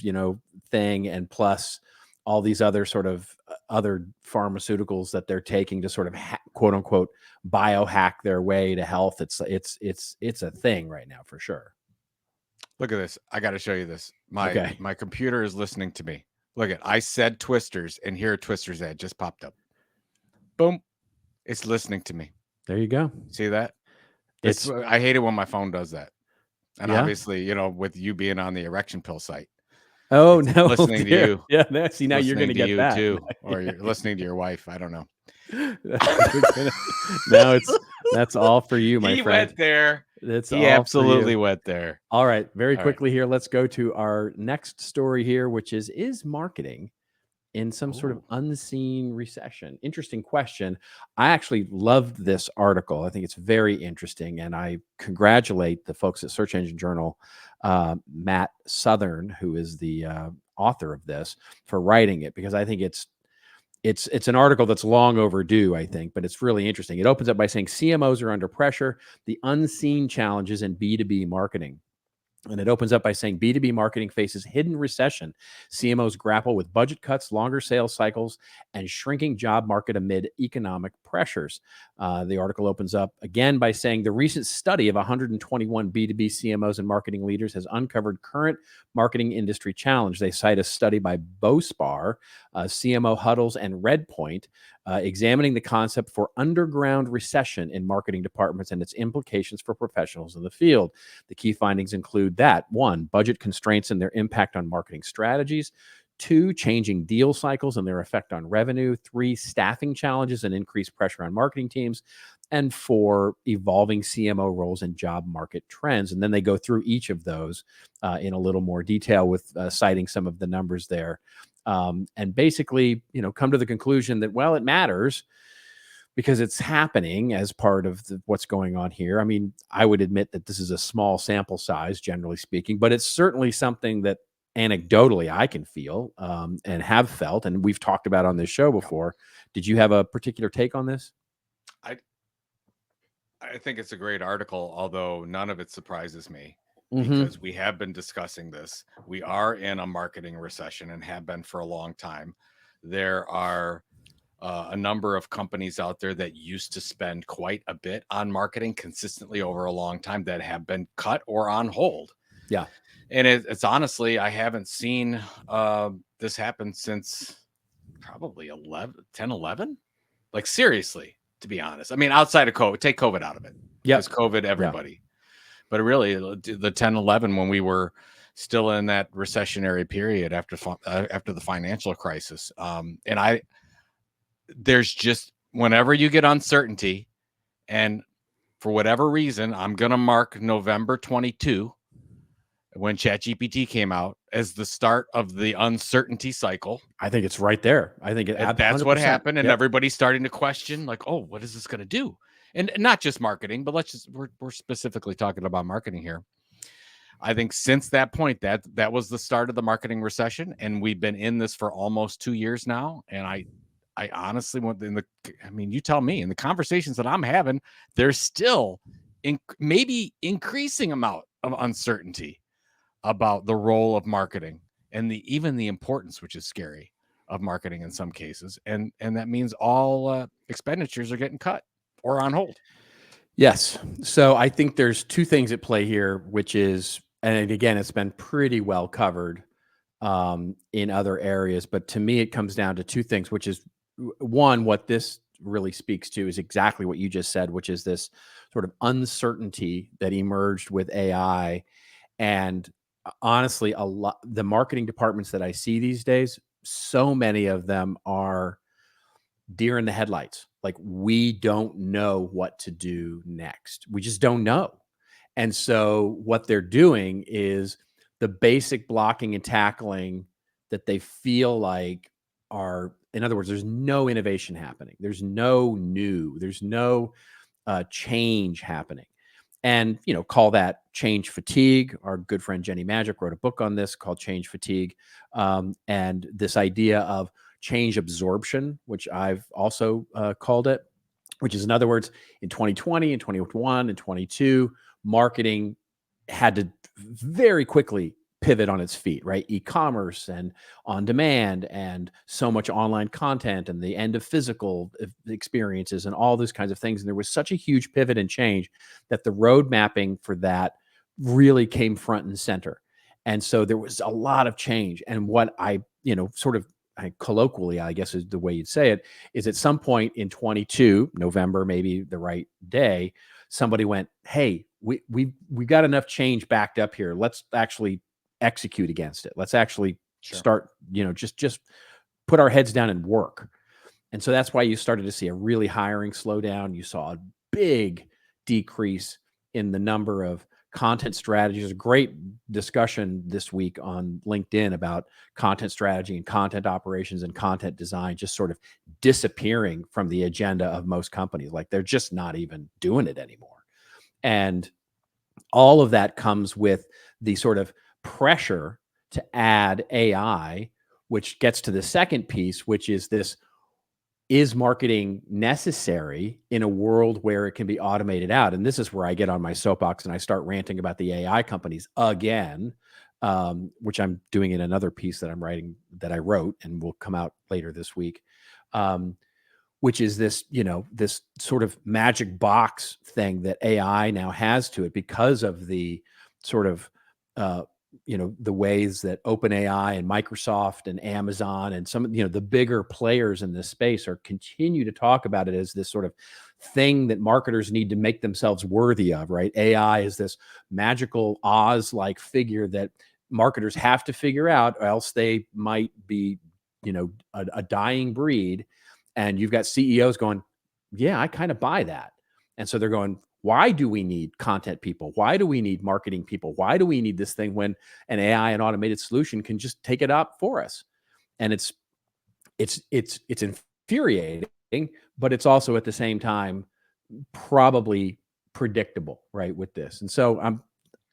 thing, and plus all these other sort of other pharmaceuticals that they're taking to sort of quote unquote biohack their way to health. It's a thing right now for sure. Look at this. I got to show you this. My computer is listening to me. Look at, I said Twisters, and here a Twisters ad just popped up. Boom. It's listening to me. There you go. See that? I hate it when my phone does that. And obviously, with you being on the erection pill site. Oh, no. Listening to you. Yeah. See, now you're going to get that too. Or you're listening to your wife. I don't know. Now that's all for you, my friend. He went there. He absolutely went there. All right. Very quickly here, let's go to our next story here, which is marketing in some sort of unseen recession? Interesting question. I actually loved this article. I think it's very interesting, and I congratulate the folks at Search Engine Journal, Matt Southern, who is the author of this, for writing it, because I think it's an article that's long overdue, I think, but it's really interesting. It opens up by saying CMOs are under pressure, the unseen challenges in B2B marketing. And it opens up by saying B2B marketing faces hidden recession. CMOs grapple with budget cuts, longer sales cycles, and shrinking job market amid economic pressures. The article opens up again by saying the recent study of 121 B2B CMOs and marketing leaders has uncovered current marketing industry challenge. They cite a study by BoSpar, CMO Huddles, and Redpoint, examining the concept for underground recession in marketing departments and its implications for professionals in the field. The key findings include that: 1, budget constraints and their impact on marketing strategies; 2, changing deal cycles and their effect on revenue; 3, staffing challenges and increased pressure on marketing teams; and 4, evolving CMO roles and job market trends. And then they go through each of those in a little more detail with citing some of the numbers there. And basically, come to the conclusion that, well, it matters because it's happening as part of what's going on here. I mean, I would admit that this is a small sample size, generally speaking, but it's certainly something that anecdotally I can feel and have felt, and we've talked about on this show before. Did you have a particular take on this? I think it's a great article, although none of it surprises me. Because we have been discussing this. We are in a marketing recession and have been for a long time. There are a number of companies out there that used to spend quite a bit on marketing consistently over a long time that have been cut or on hold. Yeah. And it's honestly, I haven't seen this happen since probably 10, 11. Like, seriously, to be honest. I mean, outside of COVID, take COVID out of it. Yeah. Because COVID, everybody. Yeah. But really, the 10, 11, when we were still in that recessionary period after the financial crisis. And there's just, whenever you get uncertainty, and for whatever reason, I'm going to mark November 22, when ChatGPT came out, as the start of the uncertainty cycle. I think it's right there. I think that's what happened. And everybody's starting to question, like, oh, what is this going to do? And not just marketing, but we're specifically talking about marketing here. I think since that point, that was the start of the marketing recession, and we've been in this for almost 2 years now. And I honestly want you tell me, in the conversations that I'm having, there's still maybe increasing amount of uncertainty about the role of marketing and even the importance, which is scary, of marketing in some cases, and that means all expenditures are getting cut or on hold. Yes. So I think there's two things at play here, which is, and again, it's been pretty well covered in other areas, but to me, it comes down to two things, which is one, what this really speaks to is exactly what you just said, which is this sort of uncertainty that emerged with AI. And honestly, the marketing departments that I see these days, so many of them are deer in the headlights. Like, we don't know what to do next. We just don't know. And so what they're doing is the basic blocking and tackling that they feel like are, in other words, there's no innovation happening. There's no new, there's no change happening. And, call that change fatigue. Our good friend Jenny Magic wrote a book on this called Change Fatigue. And this idea of change absorption, which I've also called it, which is, in other words, in 2020 and 2021 and 22, marketing had to very quickly pivot on its feet, right? E-commerce and on demand and so much online content and the end of physical experiences and all those kinds of things. And there was such a huge pivot and change that the road mapping for that really came front and center. And so there was a lot of change. And what I colloquially, I guess is the way you'd say it, is at some point in 22, November, maybe the right day, somebody went, hey, we got enough change backed up here. Let's actually execute against it. Let's actually start, just put our heads down and work. And so that's why you started to see a really hiring slowdown. You saw a big decrease in the number of content strategies. There's a great discussion this week on LinkedIn about content strategy and content operations and content design just sort of disappearing from the agenda of most companies. Like, they're just not even doing it anymore. And all of that comes with the sort of pressure to add AI, which gets to the second piece, which is this: is marketing necessary in a world where it can be automated out? And this is where I get on my soapbox and I start ranting about the AI companies again, which I'm doing in another piece that I'm writing, that I wrote and will come out later this week, which is this, this sort of magic box thing that AI now has to it because of the sort of, the ways that OpenAI and Microsoft and Amazon and some, the bigger players in this space are continue to talk about it as this sort of thing that marketers need to make themselves worthy of, right? AI is this magical Oz-like figure that marketers have to figure out, or else they might be, a dying breed. And you've got CEOs going, yeah, I kind of buy that. And so they're going, why do we need content people? Why do we need marketing people? Why do we need this thing when an AI and automated solution can just take it up for us? And it's infuriating, but it's also at the same time probably predictable, right, with this. And so I'm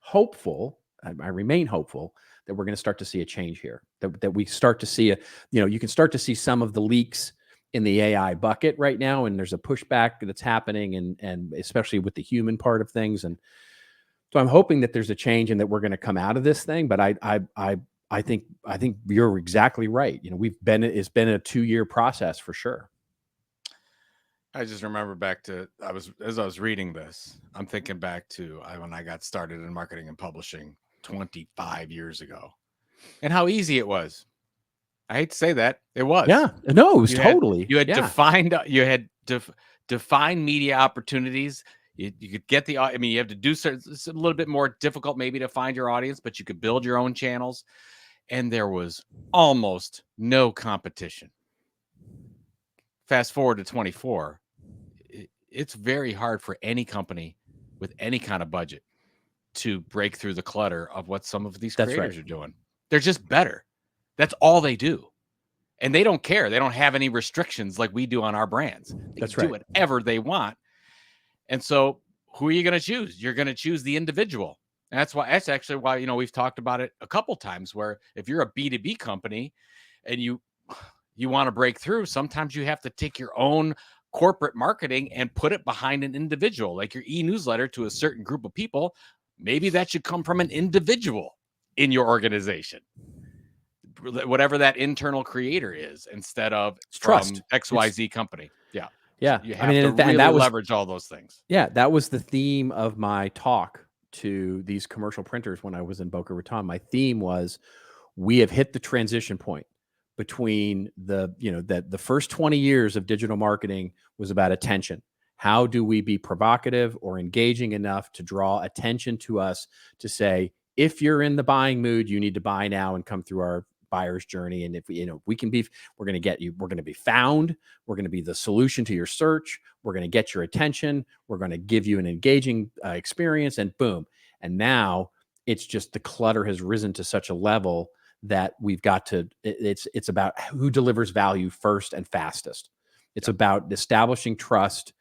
hopeful, I remain hopeful that we're going to start to see a change here, that we start to see you can start to see some of the leaks in the AI bucket right now, and there's a pushback that's happening, and especially with the human part of things. And so I'm hoping that there's a change and that we're going to come out of this thing. But I think you're exactly right. It's been a 2-year process for sure. I just remember back to, as I was reading this, I'm thinking back to when I got started in marketing and publishing 25 years ago, and how easy it was. I hate to say that, it was. Yeah, no, it was totally. You had defined media opportunities. You could get you have to do it's a little bit more difficult maybe to find your audience, but you could build your own channels, and there was almost no competition. Fast forward to 24, it's very hard for any company with any kind of budget to break through the clutter of what some of these creators are doing. They're just better. That's all they do. And they don't care. They don't have any restrictions like we do on our brands. They do whatever they want. And so who are you going to choose? You're going to choose the individual. And that's actually why, we've talked about it a couple times, where if you're a B2B company and you want to break through, sometimes you have to take your own corporate marketing and put it behind an individual, like your e-newsletter to a certain group of people. Maybe that should come from an individual in your organization. whatever that internal creator is, instead of It's from trust. XYZ company. Yeah. Yeah. You have to and really that was leverage all those things. Yeah, that was the theme of my talk to these commercial printers when I was in Boca Raton. My theme was, we have hit the transition point between the first 20 years of digital marketing was about attention. How do we be provocative or engaging enough to draw attention to us to say, if you're in the buying mood, you need to buy now and come through our buyer's journey. And if we can be, we're going to get you, we're going to be found. We're going to be the solution to your search. We're going to get your attention. We're going to give you an engaging experience, and boom. And now it's just, the clutter has risen to such a level that we've got to, it's about who delivers value first and fastest. It's about establishing trust.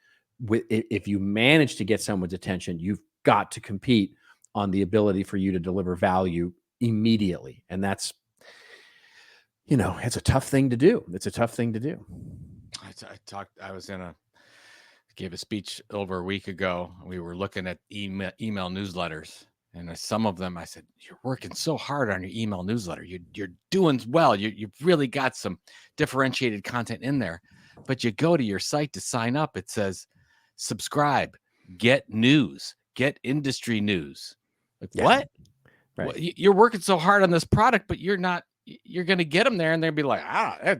If you manage to get someone's attention, you've got to compete on the ability for you to deliver value immediately. And that's, it's a tough thing to do. It's a tough thing to do. I gave a speech over a week ago. We were looking at email newsletters, and some of them I said, you're working so hard on your email newsletter. You're doing well. You've really got some differentiated content in there, but you go to your site to sign up. It says, subscribe, get news, get industry news. Like, what? Right. Well, you're working so hard on this product, but you're going to get them there, and they'll be like, I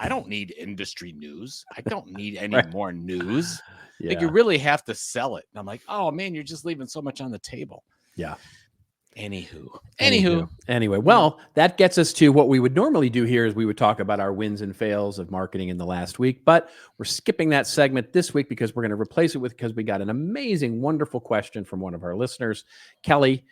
don't need industry news. I don't need any more news. Yeah. Like, you really have to sell it. And I'm like, oh man, you're just leaving so much on the table. Yeah. Anyway, well, that gets us to what we would normally do here, is we would talk about our wins and fails of marketing in the last week, but we're skipping that segment this week because we're going to replace it because we got an amazing, wonderful question from one of our listeners, Kelly,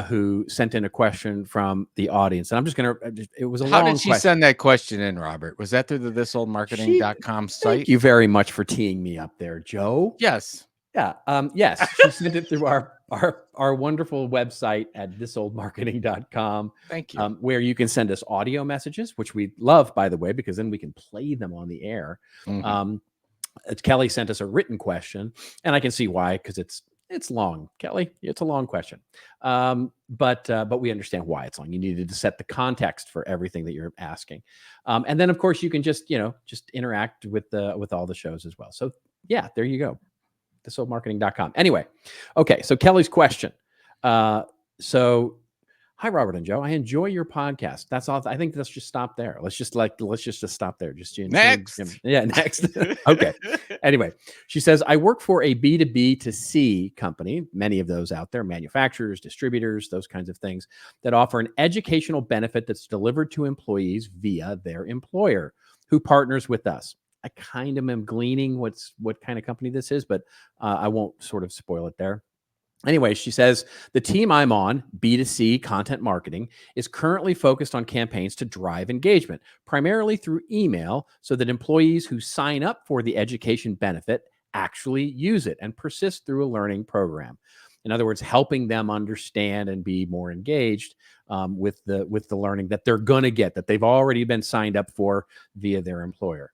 who sent in a question from the audience. And I'm just going to, it was a long question. How did she send that question in, Robert? Was that through the thisoldmarketing.com site? Thank you very much for teeing me up there, Joe. Yes. Yeah. Yes. She sent it through our wonderful website at thisoldmarketing.com. Thank you. Where you can send us audio messages, which we love, by the way, because then we can play them on the air. Mm-hmm. Kelly sent us a written question, and I can see why, because it's long, Kelly. It's a long question. But we understand why it's long. You needed to set the context for everything that you're asking. And then of course you can just interact with all the shows as well. So yeah, there you go. thisoldmarketing.com. Anyway. Okay. So Kelly's question. Hi, Robert and Joe. I enjoy your podcast. That's all. I think let's just stop there. Let's just stop there. Just next. Next. Okay. Anyway, she says, I work for a B2B2C company, many of those out there, manufacturers, distributors, those kinds of things, that offer an educational benefit that's delivered to employees via their employer, who partners with us. I kind of am gleaning what kind of company this is, but I won't sort of spoil it there. Anyway, she says, the team I'm on, B2C content marketing, is currently focused on campaigns to drive engagement, primarily through email, so that employees who sign up for the education benefit actually use it and persist through a learning program. In other words, helping them understand and be more engaged with the learning that they're going to get, that they've already been signed up for via their employer.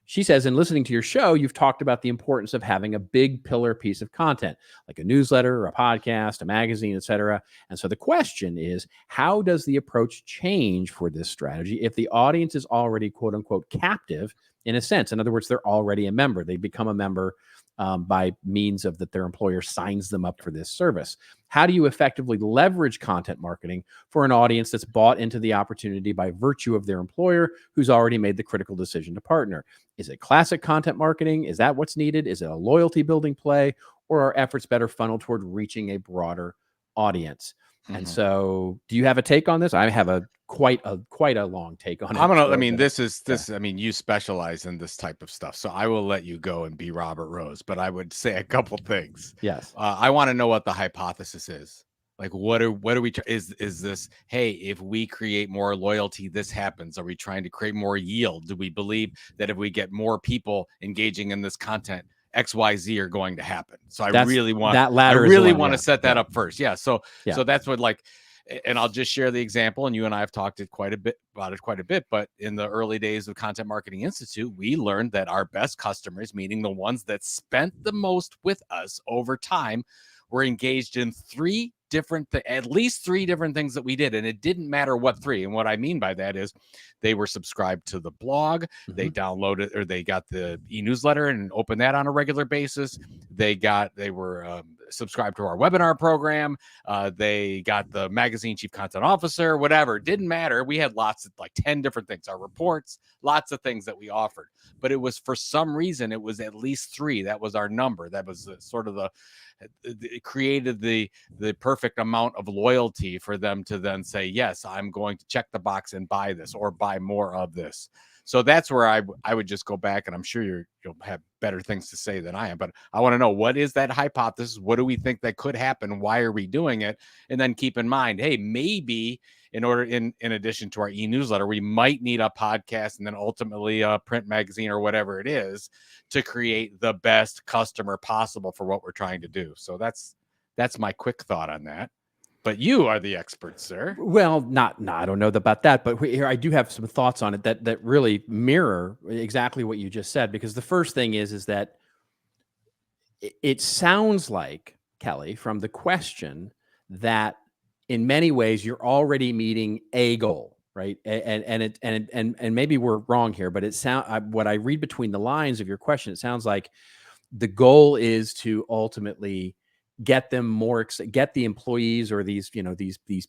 She says, in listening to your show, you've talked about the importance of having a big pillar piece of content, like a newsletter, a podcast, a magazine, etc. And so the question is, how does the approach change for this strategy if the audience is already, quote unquote, captive in a sense? In other words, they're already a member. They become a member by means of that their employer signs them up for this service. How do you effectively leverage content marketing for an audience that's bought into the opportunity by virtue of their employer, who's already made the critical decision to partner? Is it classic content marketing? Is that what's needed? Is it a loyalty building play? Or are efforts better funneled toward reaching a broader audience? Mm-hmm. And so do you have a take on this? I have quite a long take on it. You specialize in this type of stuff, so I will let you go and be Robert Rose, but I would say a couple things. Yes. I want to know what the hypothesis is. Like, what are we, is this, hey, if we create more loyalty, this happens? Are we trying to create more yield? Do we believe that if we get more people engaging in this content, XYZ are going to happen? So I really want to set that up first. Yeah. So that's what, and I'll just share the example, and you and I have talked quite a bit, but in the early days of Content Marketing Institute, we learned that our best customers, meaning the ones that spent the most with us over time, were engaged in 3 at least 3 different things that we did. And it didn't matter what 3. And what I mean by that is they were subscribed to the blog. They downloaded, or they got the e-newsletter and opened that on a regular basis. They were subscribed to our webinar program. They got the magazine chief content officer, whatever. It didn't matter. We had lots of, like 10 different things, our reports, lots of things that we offered. But it was, for some reason, it was at least 3. That was our number. That was sort of it created the perfect amount of loyalty for them to then say, yes, I'm going to check the box and buy this or buy more of this. So that's where I would just go back, and I'm sure you'll have better things to say than I am, but I want to know, what is that hypothesis? What do we think that could happen? Why are we doing it? And then keep in mind, hey, maybe in addition to our e-newsletter, we might need a podcast and then ultimately a print magazine or whatever it is to create the best customer possible for what we're trying to do. So that's my quick thought on that. But you are the expert, sir. Well, I don't know about that, but here I do have some thoughts on it that really mirror exactly what you just said. Because the first thing is that it sounds like, Kelly, from the question, that in many ways you're already meeting a goal, right? And maybe we're wrong here, but what I read between the lines of your question, it sounds like the goal is to ultimately get the employees or these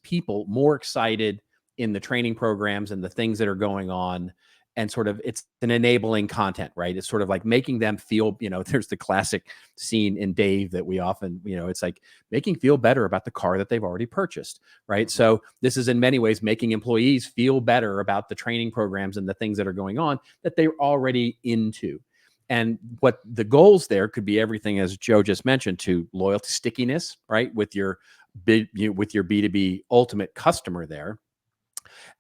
people more excited in the training programs and the things that are going on. And sort of, it's an enabling content, right? It's sort of like making them feel, there's the classic scene in Dave that we often, it's like making feel better about the car that they've already purchased, right? So this is in many ways making employees feel better about the training programs and the things that are going on that they're already into. And what the goals there could be everything, as Joe just mentioned, to loyalty, stickiness, right? With your B2B ultimate customer there.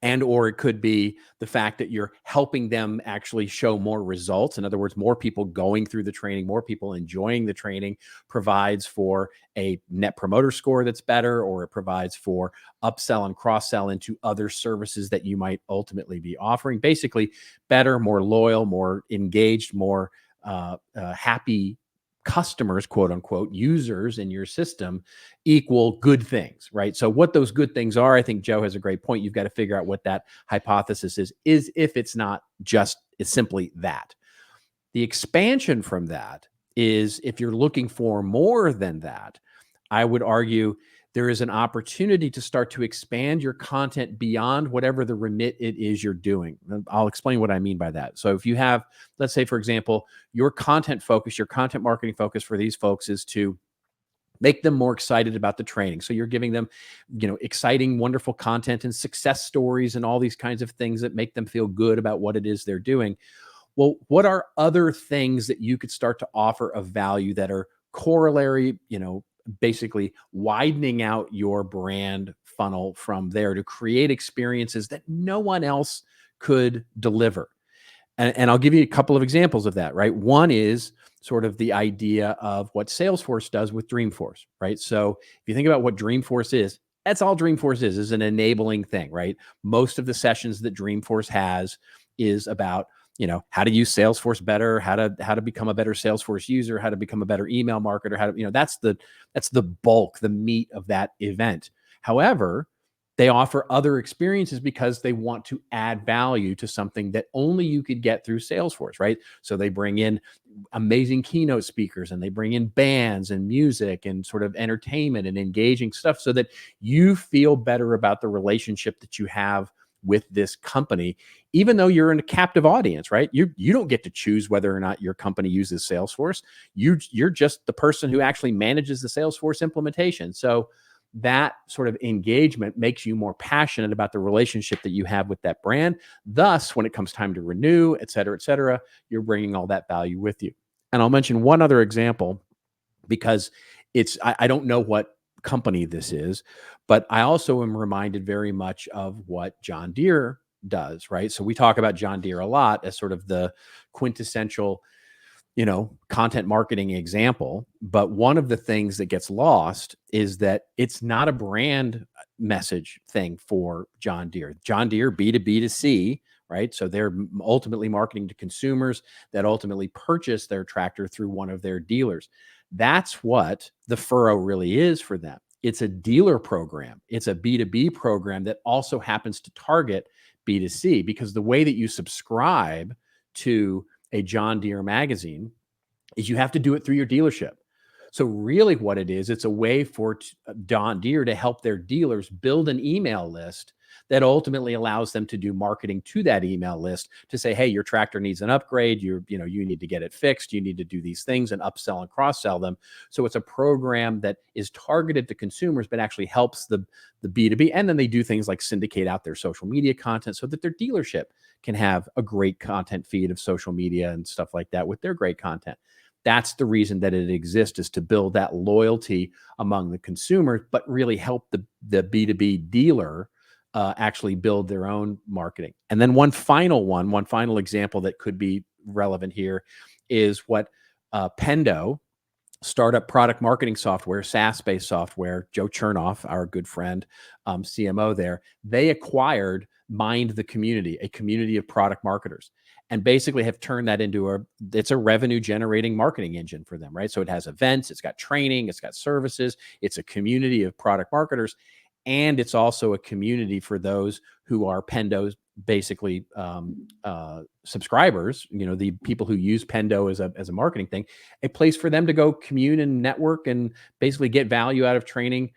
And, or it could be the fact that you're helping them actually show more results. In other words, more people going through the training, more people enjoying the training provides for a net promoter score that's better, or it provides for upsell and cross-sell into other services that you might ultimately be offering. Basically, better, more loyal, more engaged, more happy customers, quote unquote, users in your system equal good things, right? So what those good things are, I think Joe has a great point. You've got to figure out what that hypothesis is if it's not just, it's simply that. The expansion from that is, if you're looking for more than that, I would argue there is an opportunity to start to expand your content beyond whatever the remit it is you're doing. I'll explain what I mean by that. So if you have, let's say, for example, your content focus, your content marketing focus for these folks is to make them more excited about the training. So you're giving them, exciting, wonderful content and success stories and all these kinds of things that make them feel good about what it is they're doing. Well, what are other things that you could start to offer of value that are corollary, basically widening out your brand funnel from there to create experiences that no one else could deliver? And I'll give you a couple of examples of that, right? One is sort of the idea of what Salesforce does with Dreamforce, right? So if you think about what Dreamforce is, that's all Dreamforce is an enabling thing, right? Most of the sessions that Dreamforce has is about, how to use Salesforce better, how to become a better Salesforce user, how to become a better email marketer, how to, that's the bulk, the meat of that event. However, they offer other experiences because they want to add value to something that only you could get through Salesforce, right? So they bring in amazing keynote speakers, and they bring in bands and music and sort of entertainment and engaging stuff so that you feel better about the relationship that you have with this company, even though you're in a captive audience, right? You don't get to choose whether or not your company uses Salesforce. You're just the person who actually manages the Salesforce implementation. So that sort of engagement makes you more passionate about the relationship that you have with that brand. Thus, when it comes time to renew, et cetera, you're bringing all that value with you. And I'll mention one other example, because I don't know what company this is, but I also am reminded very much of what John Deere does, right? So we talk about John Deere a lot as sort of the quintessential, content marketing example. But one of the things that gets lost is that it's not a brand message thing for John Deere. John Deere, B2B2C, right? So they're ultimately marketing to consumers that ultimately purchase their tractor through one of their dealers. That's what the furrow really is for them. It's a dealer program. It's a B2B program that also happens to target B2C, because the way that you subscribe to a John Deere magazine is you have to do it through your dealership. So really what it is, it's a way for John Deere to help their dealers build an email list that ultimately allows them to do marketing to that email list to say, hey, your tractor needs an upgrade. You need to get it fixed. You need to do these things and upsell and cross-sell them. So it's a program that is targeted to consumers, but actually helps the B2B. And then they do things like syndicate out their social media content so that their dealership can have a great content feed of social media and stuff like that with their great content. That's the reason that it exists, is to build that loyalty among the consumers, but really help the B2B dealer actually build their own marketing. And then one final example that could be relevant here is what Pendo, startup product marketing software, SaaS-based software, Joe Chernoff, our good friend, CMO there, they acquired Mind the Community, a community of product marketers, and basically have turned that into it's a revenue generating marketing engine for them, right? So it has events, it's got training, it's got services, it's a community of product marketers. And it's also a community for those who are Pendo's basically subscribers, the people who use Pendo as a marketing thing, a place for them to go commune and network and basically get value out of training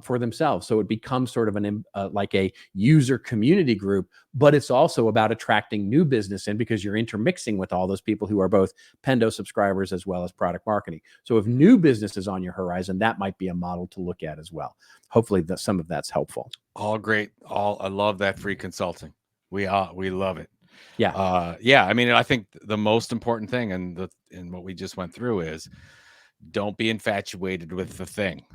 for themselves. So it becomes sort of like a user community group, but it's also about attracting new business in, because you're intermixing with all those people who are both Pendo subscribers as well as product marketing. So if new business is on your horizon, that might be a model to look at as well. Hopefully some of that's helpful. All great. I love that free consulting. We love it. Yeah. Yeah. I mean, I think the most important thing in what we just went through is, don't be infatuated with the thing,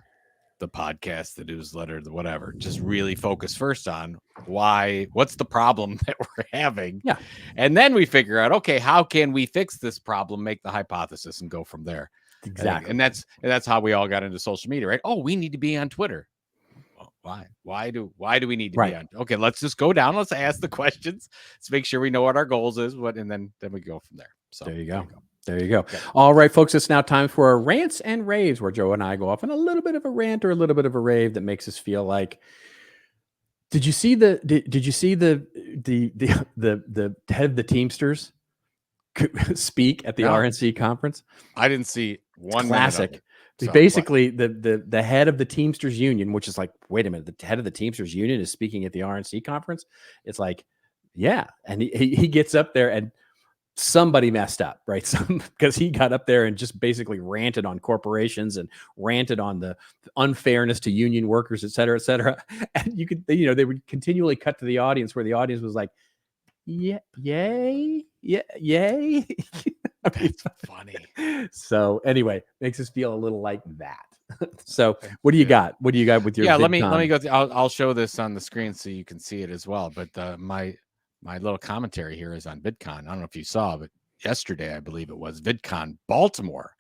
the podcast, the newsletter, the whatever. Just really focus first on what's the problem that we're having. Yeah. And then we figure out, okay, how can we fix this problem, make the hypothesis, and go from there. Exactly. And that's how we all got into social media, right? Oh, we need to be on Twitter. Well, why do we need to be on? Okay, let's just go down. Let's ask the questions. Let's make sure we know what our goals is, and then we go from there. So there you go. There you go. Okay. All right, folks, it's now time for our rants and raves, where Joe and I go off on a little bit of a rant or a little bit of a rave that makes us feel like, did you see the head of the Teamsters speak at the RNC conference? I didn't see one. Classic. Basically, the head of the Teamsters Union, which is like, wait a minute, the head of the Teamsters Union is speaking at the RNC conference. It's like, yeah. And he gets up there and somebody messed up, right? Because he got up there and just basically ranted on corporations and ranted on the unfairness to union workers, et cetera, et cetera. And you could, they would continually cut to the audience, where the audience was like, yeah, yay, yeah, yay. It's funny. So anyway, makes us feel a little like that. So what do you got? What do you got with your? Yeah, let me go. I'll show this on the screen so you can see it as well. But my little commentary here is on VidCon. I don't know if you saw, but yesterday, I believe it was, VidCon Baltimore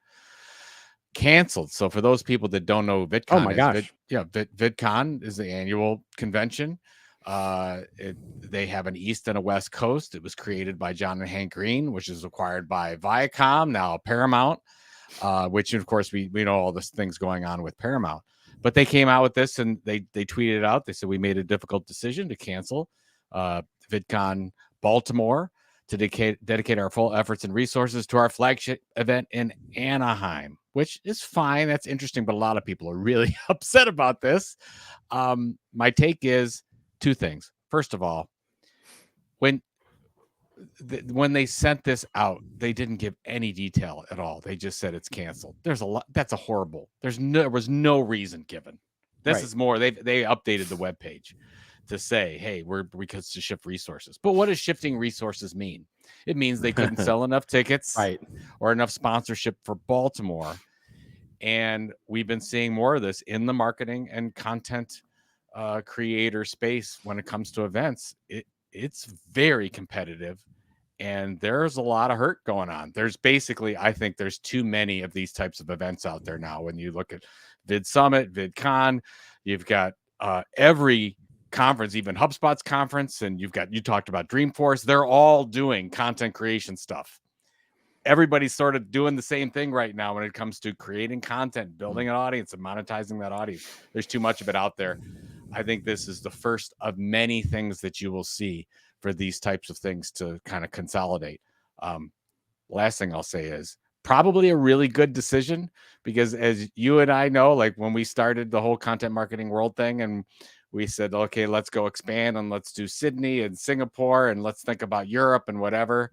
canceled. So for those people that don't know, VidCon, oh my gosh, VidCon is the annual convention. They have an East and a West Coast. It was created by John and Hank Green, which is acquired by Viacom, now Paramount, which of course we know all the things going on with Paramount. But they came out with this and they tweeted it out. They said, we made a difficult decision to cancel VidCon Baltimore to dedicate our full efforts and resources to our flagship event in Anaheim, which is fine. That's interesting, but a lot of people are really upset about this. My take is two things. First of all, when they sent this out, they didn't give any detail at all. They just said it's canceled. There's a lot. That's a horrible. There was no reason given. This is more. They updated the webpage to say, hey, because to shift resources. But what does shifting resources mean? It means they couldn't sell enough tickets, right, or enough sponsorship for Baltimore. And we've been seeing more of this in the marketing and content creator space when it comes to events. It's very competitive, and there's a lot of hurt going on. There's basically, I think there's too many of these types of events out there now. When you look at Vid Summit, VidCon, you've got every conference, even HubSpot's conference, and you talked about Dreamforce. They're all doing content creation stuff. everybody's sort of doing the same thing right now when it comes to creating content, building an audience, and monetizing that audience. There's too much of it out there. I think this is the first of many things that you will see for these types of things to kind of consolidate. Last thing I'll say is probably a really good decision, because as you and I know, like when we started the whole content marketing world thing and we said, okay, let's go expand and let's do Sydney and Singapore and let's think about Europe and whatever.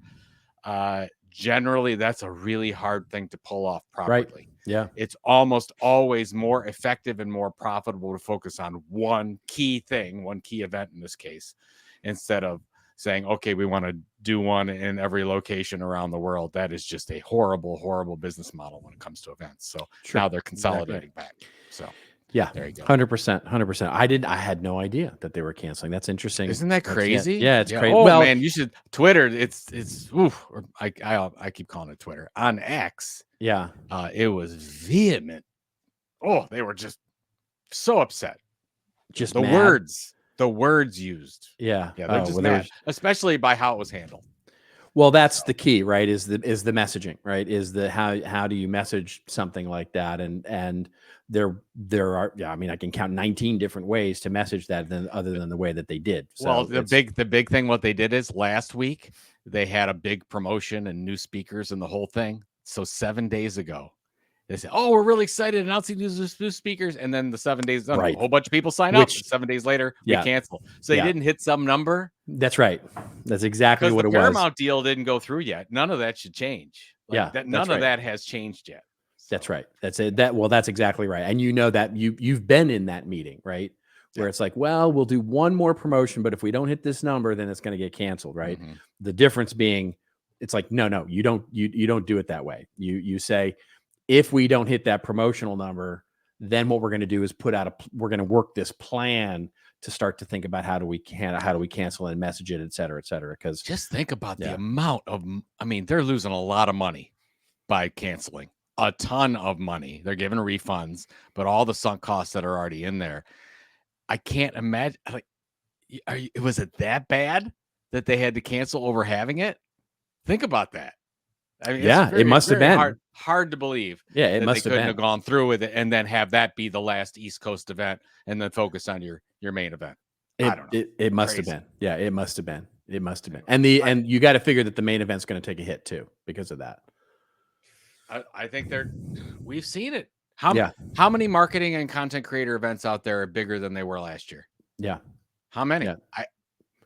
Generally, that's a really hard thing to pull off properly. Right. Yeah. It's almost always more effective and more profitable to focus on one key thing, one key event in this case, instead of saying, okay, we want to do one in every location around the world. That is just a horrible, horrible business model when it comes to events. So now they're consolidating back. So yeah, there you go. 100%. I had no idea that they were canceling. That's interesting. Isn't that crazy? Yeah, it's crazy. Oh well, man, you should Twitter. It's oof. Or I keep calling it Twitter. On X. Yeah. It was vehement. Oh, they were just so upset. Just the mad. words used. Yeah. They're just mad, especially by how it was handled. Well, that's the key, right? Is the messaging, right? Is the how do you message something like that? And there are, I mean, I can count 19 different ways to message that other than the way that they did. So well, the big thing, what they did is last week they had a big promotion and new speakers and the whole thing. So 7 days ago, they said, "Oh, we're really excited announcing new speakers," and then the 7 days, a whole bunch of people sign up. 7 days later, we cancel. So they didn't hit some number. That's right. That's exactly what it was. The Paramount deal didn't go through yet. None of that should change. None of that has changed yet. So. That's right. That's it. That's exactly right. And you know that you've been in that meeting, right? Where it's like, well, we'll do one more promotion, but if we don't hit this number, then it's going to get canceled, right? Mm-hmm. The difference being, it's like, no, you don't do it that way. You say, if we don't hit that promotional number, then what we're going to do is we're going to work this plan to start to think about how do we cancel and message it, et cetera, et cetera. Because just think about the amount of, I mean, they're losing a lot of money by canceling. A ton of money. They're giving refunds, but all the sunk costs that are already in there. I can't imagine. Like, was it that bad that they had to cancel over having it? Think about that. I mean, it must have been hard to believe. Yeah, it must have been. Have gone through with it and then have that be the last East Coast event and then focus on your main event. I don't know. It must have been. Yeah, it must have been. It must have been. And you got to figure that the main event's going to take a hit too because of that. I think we've seen it. How many marketing and content creator events out there are bigger than they were last year? Yeah. How many? Yeah.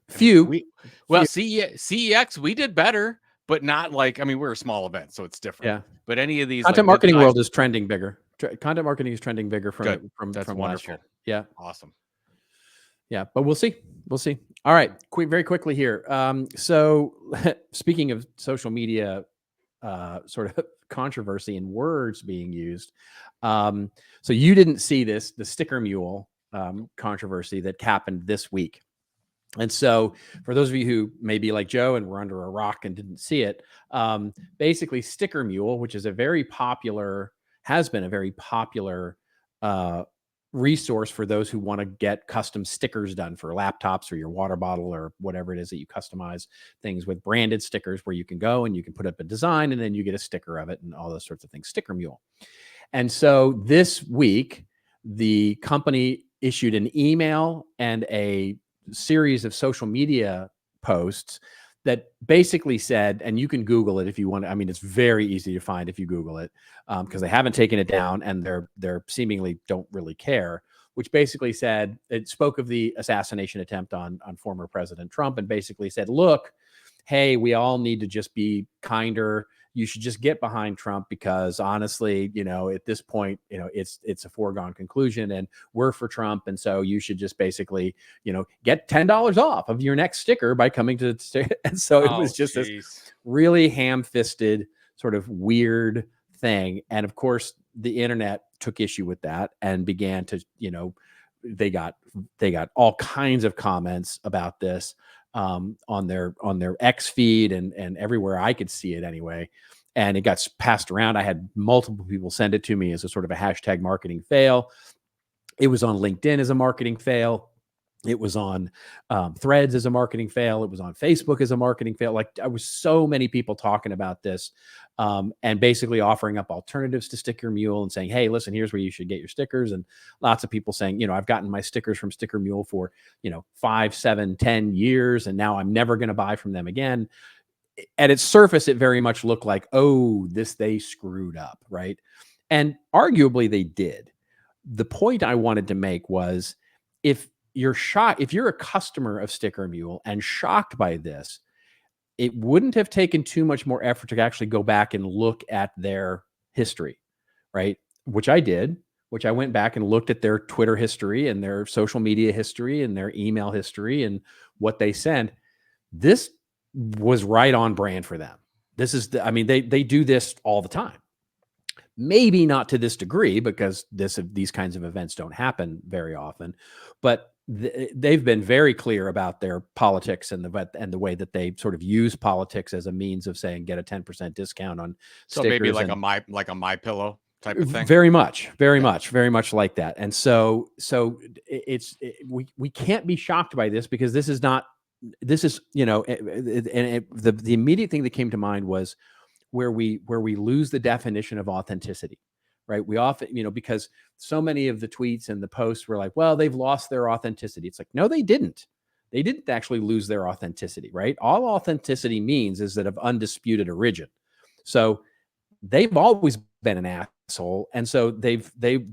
Few. CEX, we did better, but not like, I mean, we're a small event, so it's different. Yeah. But any of these content marketing world is trending bigger. Content marketing is trending bigger from That's from wonderful. last year. Yeah. Awesome. Yeah, but we'll see. All right. Very quickly here. So speaking of social media, sort of controversy and words being used. So you didn't see the StickerMule controversy that happened this week. And so for those of you who may be like Joe and were under a rock and didn't see it, basically StickerMule, which is has been a very popular resource for those who want to get custom stickers done for laptops or your water bottle or whatever it is that you customize things with branded stickers where you can go and you can put up a design and then you get a sticker of it and all those sorts of things. StickerMule. And so this week, the company issued an email and a series of social media posts that basically said, and you can Google it if you want. I mean, it's very easy to find if you Google it because they haven't taken it down and they're seemingly don't really care, which basically said, it spoke of the assassination attempt on former President Trump and basically said, look, hey, we all need to just be kinder. You should just get behind Trump because honestly, at this point, it's a foregone conclusion and we're for Trump. And so you should just basically, get $10 off of your next sticker by coming to the sticker. And so it was just this really ham-fisted sort of weird thing. And of course, the internet took issue with that and began to, they got all kinds of comments about this. On their X feed and everywhere I could see it anyway. And it got passed around. I had multiple people send it to me as a sort of a hashtag marketing fail. It was on LinkedIn as a marketing fail. It was on Threads as a marketing fail. It was on Facebook as a marketing fail. Like, I was so many people talking about this, and basically offering up alternatives to StickerMule and saying, hey, listen, here's where you should get your stickers. And lots of people saying, I've gotten my stickers from StickerMule for, 5, 7, 10 years, and now I'm never going to buy from them again. At its surface, it very much looked like, they screwed up, right? And arguably they did. The point I wanted to make was, if you're a customer of StickerMule and shocked by this, it wouldn't have taken too much more effort to actually go back and look at their history, right? Which I did, which I went back and looked at their Twitter history and their social media history and their email history and what they sent. This was right on brand for them. This is they do this all the time. Maybe not to this degree, because these kinds of events don't happen very often, but they've been very clear about their politics and the way that they sort of use politics as a means of saying get a 10% discount on so stickers. Maybe like a My Pillow type of thing. Very much like that. And so we can't be shocked by this, because the immediate thing that came to mind was where we lose the definition of authenticity, right? We often, because so many of the tweets and the posts were like, well, they've lost their authenticity. It's like, no, they didn't. They didn't actually lose their authenticity, right? All authenticity means is that of undisputed origin. So they've always been an asshole. And so they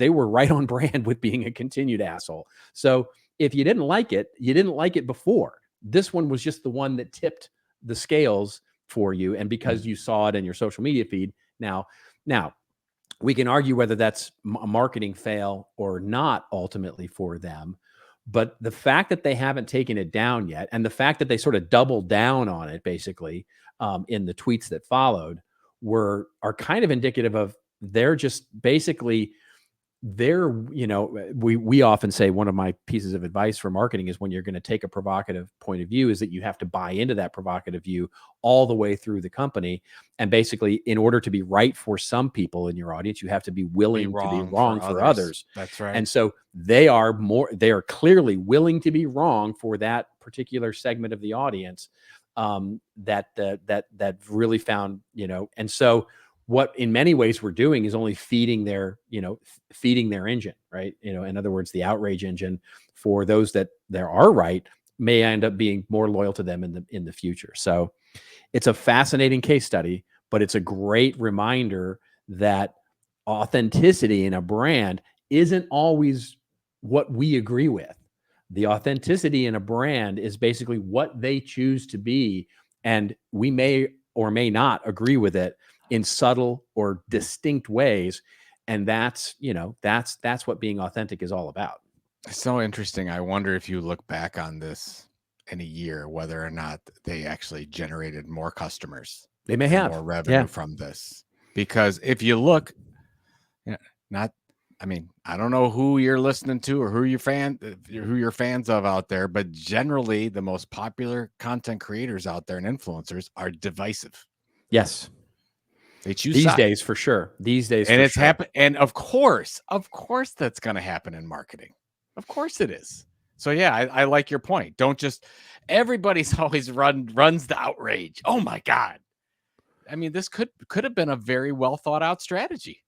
were right on brand with being a continued asshole. So if you didn't like it, you didn't like it before. This one was just the one that tipped the scales for you. And because you saw it in your social media feed, now we can argue whether that's a marketing fail or not ultimately for them. But the fact that they haven't taken it down yet, and the fact that they sort of doubled down on it basically in the tweets that followed are kind of indicative of they're just basically we often say one of my pieces of advice for marketing is when you're going to take a provocative point of view is that you have to buy into that provocative view all the way through the company. And basically, in order to be right for some people in your audience, you have to be willing to be wrong for others. That's right. And so they are clearly willing to be wrong for that particular segment of the audience that really found, and so what in many ways we're doing is only feeding their engine, right? In other words, the outrage engine for those that there are right may end up being more loyal to them in the future. So it's a fascinating case study, but it's a great reminder that authenticity in a brand isn't always what we agree with. The authenticity in a brand is basically what they choose to be, and we may or may not agree with it in subtle or distinct ways. And that's what being authentic is all about. It's so interesting. I wonder if you look back on this in a year, whether or not they actually generated more customers. They may have more revenue from this. Because if you look, I don't know who you're listening to or who your fans of out there, but generally the most popular content creators out there and influencers are divisive. Yes. They choose these days for sure. These days, and it's happened. And of course, that's going to happen in marketing. Of course, it is. So yeah, I like your point. Don't just everybody's always runs the outrage. Oh my God! I mean, this could have been a very well thought out strategy.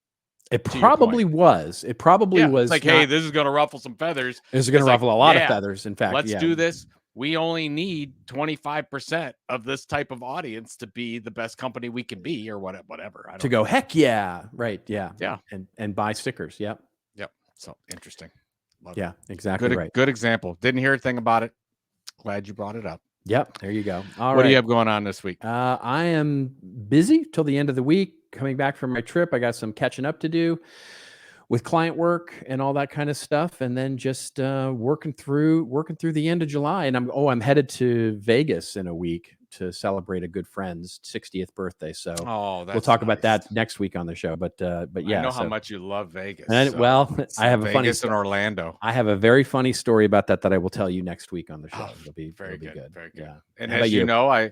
It probably was. It probably was. It's like, hey, this is going to ruffle some feathers. This is going to ruffle a lot of feathers. In fact, let's do this. We only need 25% of this type of audience to be the best company we can be, or whatever. To go, heck yeah. Right. Yeah. Yeah. And buy stickers. Yep. Yep. So interesting. Love it. Exactly. Right. Good example. Didn't hear a thing about it. Glad you brought it up. Yep. There you go. All right. What do you have going on this week? I am busy till the end of the week. Coming back from my trip, I got some catching up to do with client work and all that kind of stuff, and then just working through the end of July. And I'm headed to Vegas in a week to celebrate a good friend's 60th birthday. So we'll talk about that next week on the show. But yeah, I know how much you love Vegas. And, I have a funny Vegas in Orlando. I have a very funny story about that I will tell you next week on the show. It'll be very good. Very good. Yeah. And as you know,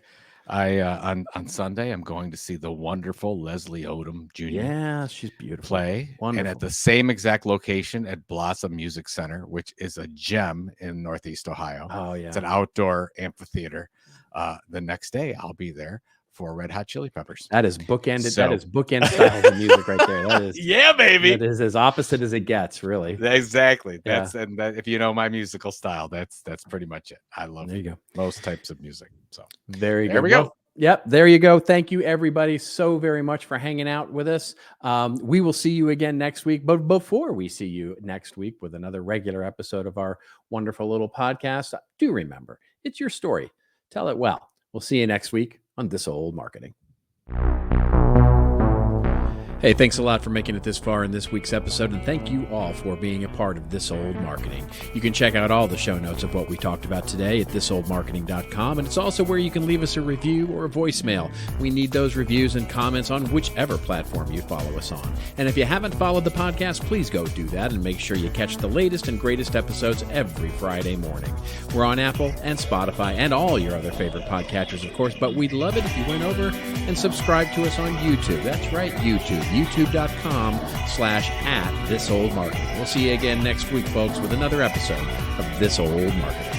on Sunday, I'm going to see the wonderful Leslie Odom Jr. Yeah, she's beautiful. play. Wonderful. And at the same exact location at Blossom Music Center, which is a gem in Northeast Ohio. Oh, yeah. It's an outdoor amphitheater. The next day, I'll be there for Red Hot Chili Peppers. That is bookended. That is bookend style of music right there. That is, yeah, baby. That is as opposite as it gets, really. Exactly. That's and that, if you know my musical style, that's pretty much it. I love there you go. most types of music. So there you go. There we go. Yep, there you go. Thank you, everybody, so very much for hanging out with us. We will see you again next week. But before we see you next week with another regular episode of our wonderful little podcast, do remember, it's your story. Tell it well. We'll see you next week on This Old Marketing. Hey, thanks a lot for making it this far in this week's episode, and thank you all for being a part of This Old Marketing. You can check out all the show notes of what we talked about today at thisoldmarketing.com, and it's also where you can leave us a review or a voicemail. We need those reviews and comments on whichever platform you follow us on. And if you haven't followed the podcast, please go do that and make sure you catch the latest and greatest episodes every Friday morning. We're on Apple and Spotify and all your other favorite podcatchers, of course, but we'd love it if you went over and subscribe to us on YouTube. That's right, YouTube. youtube.com/@thisoldmarketing. We'll see you again next week, folks, with another episode of This Old Marketing.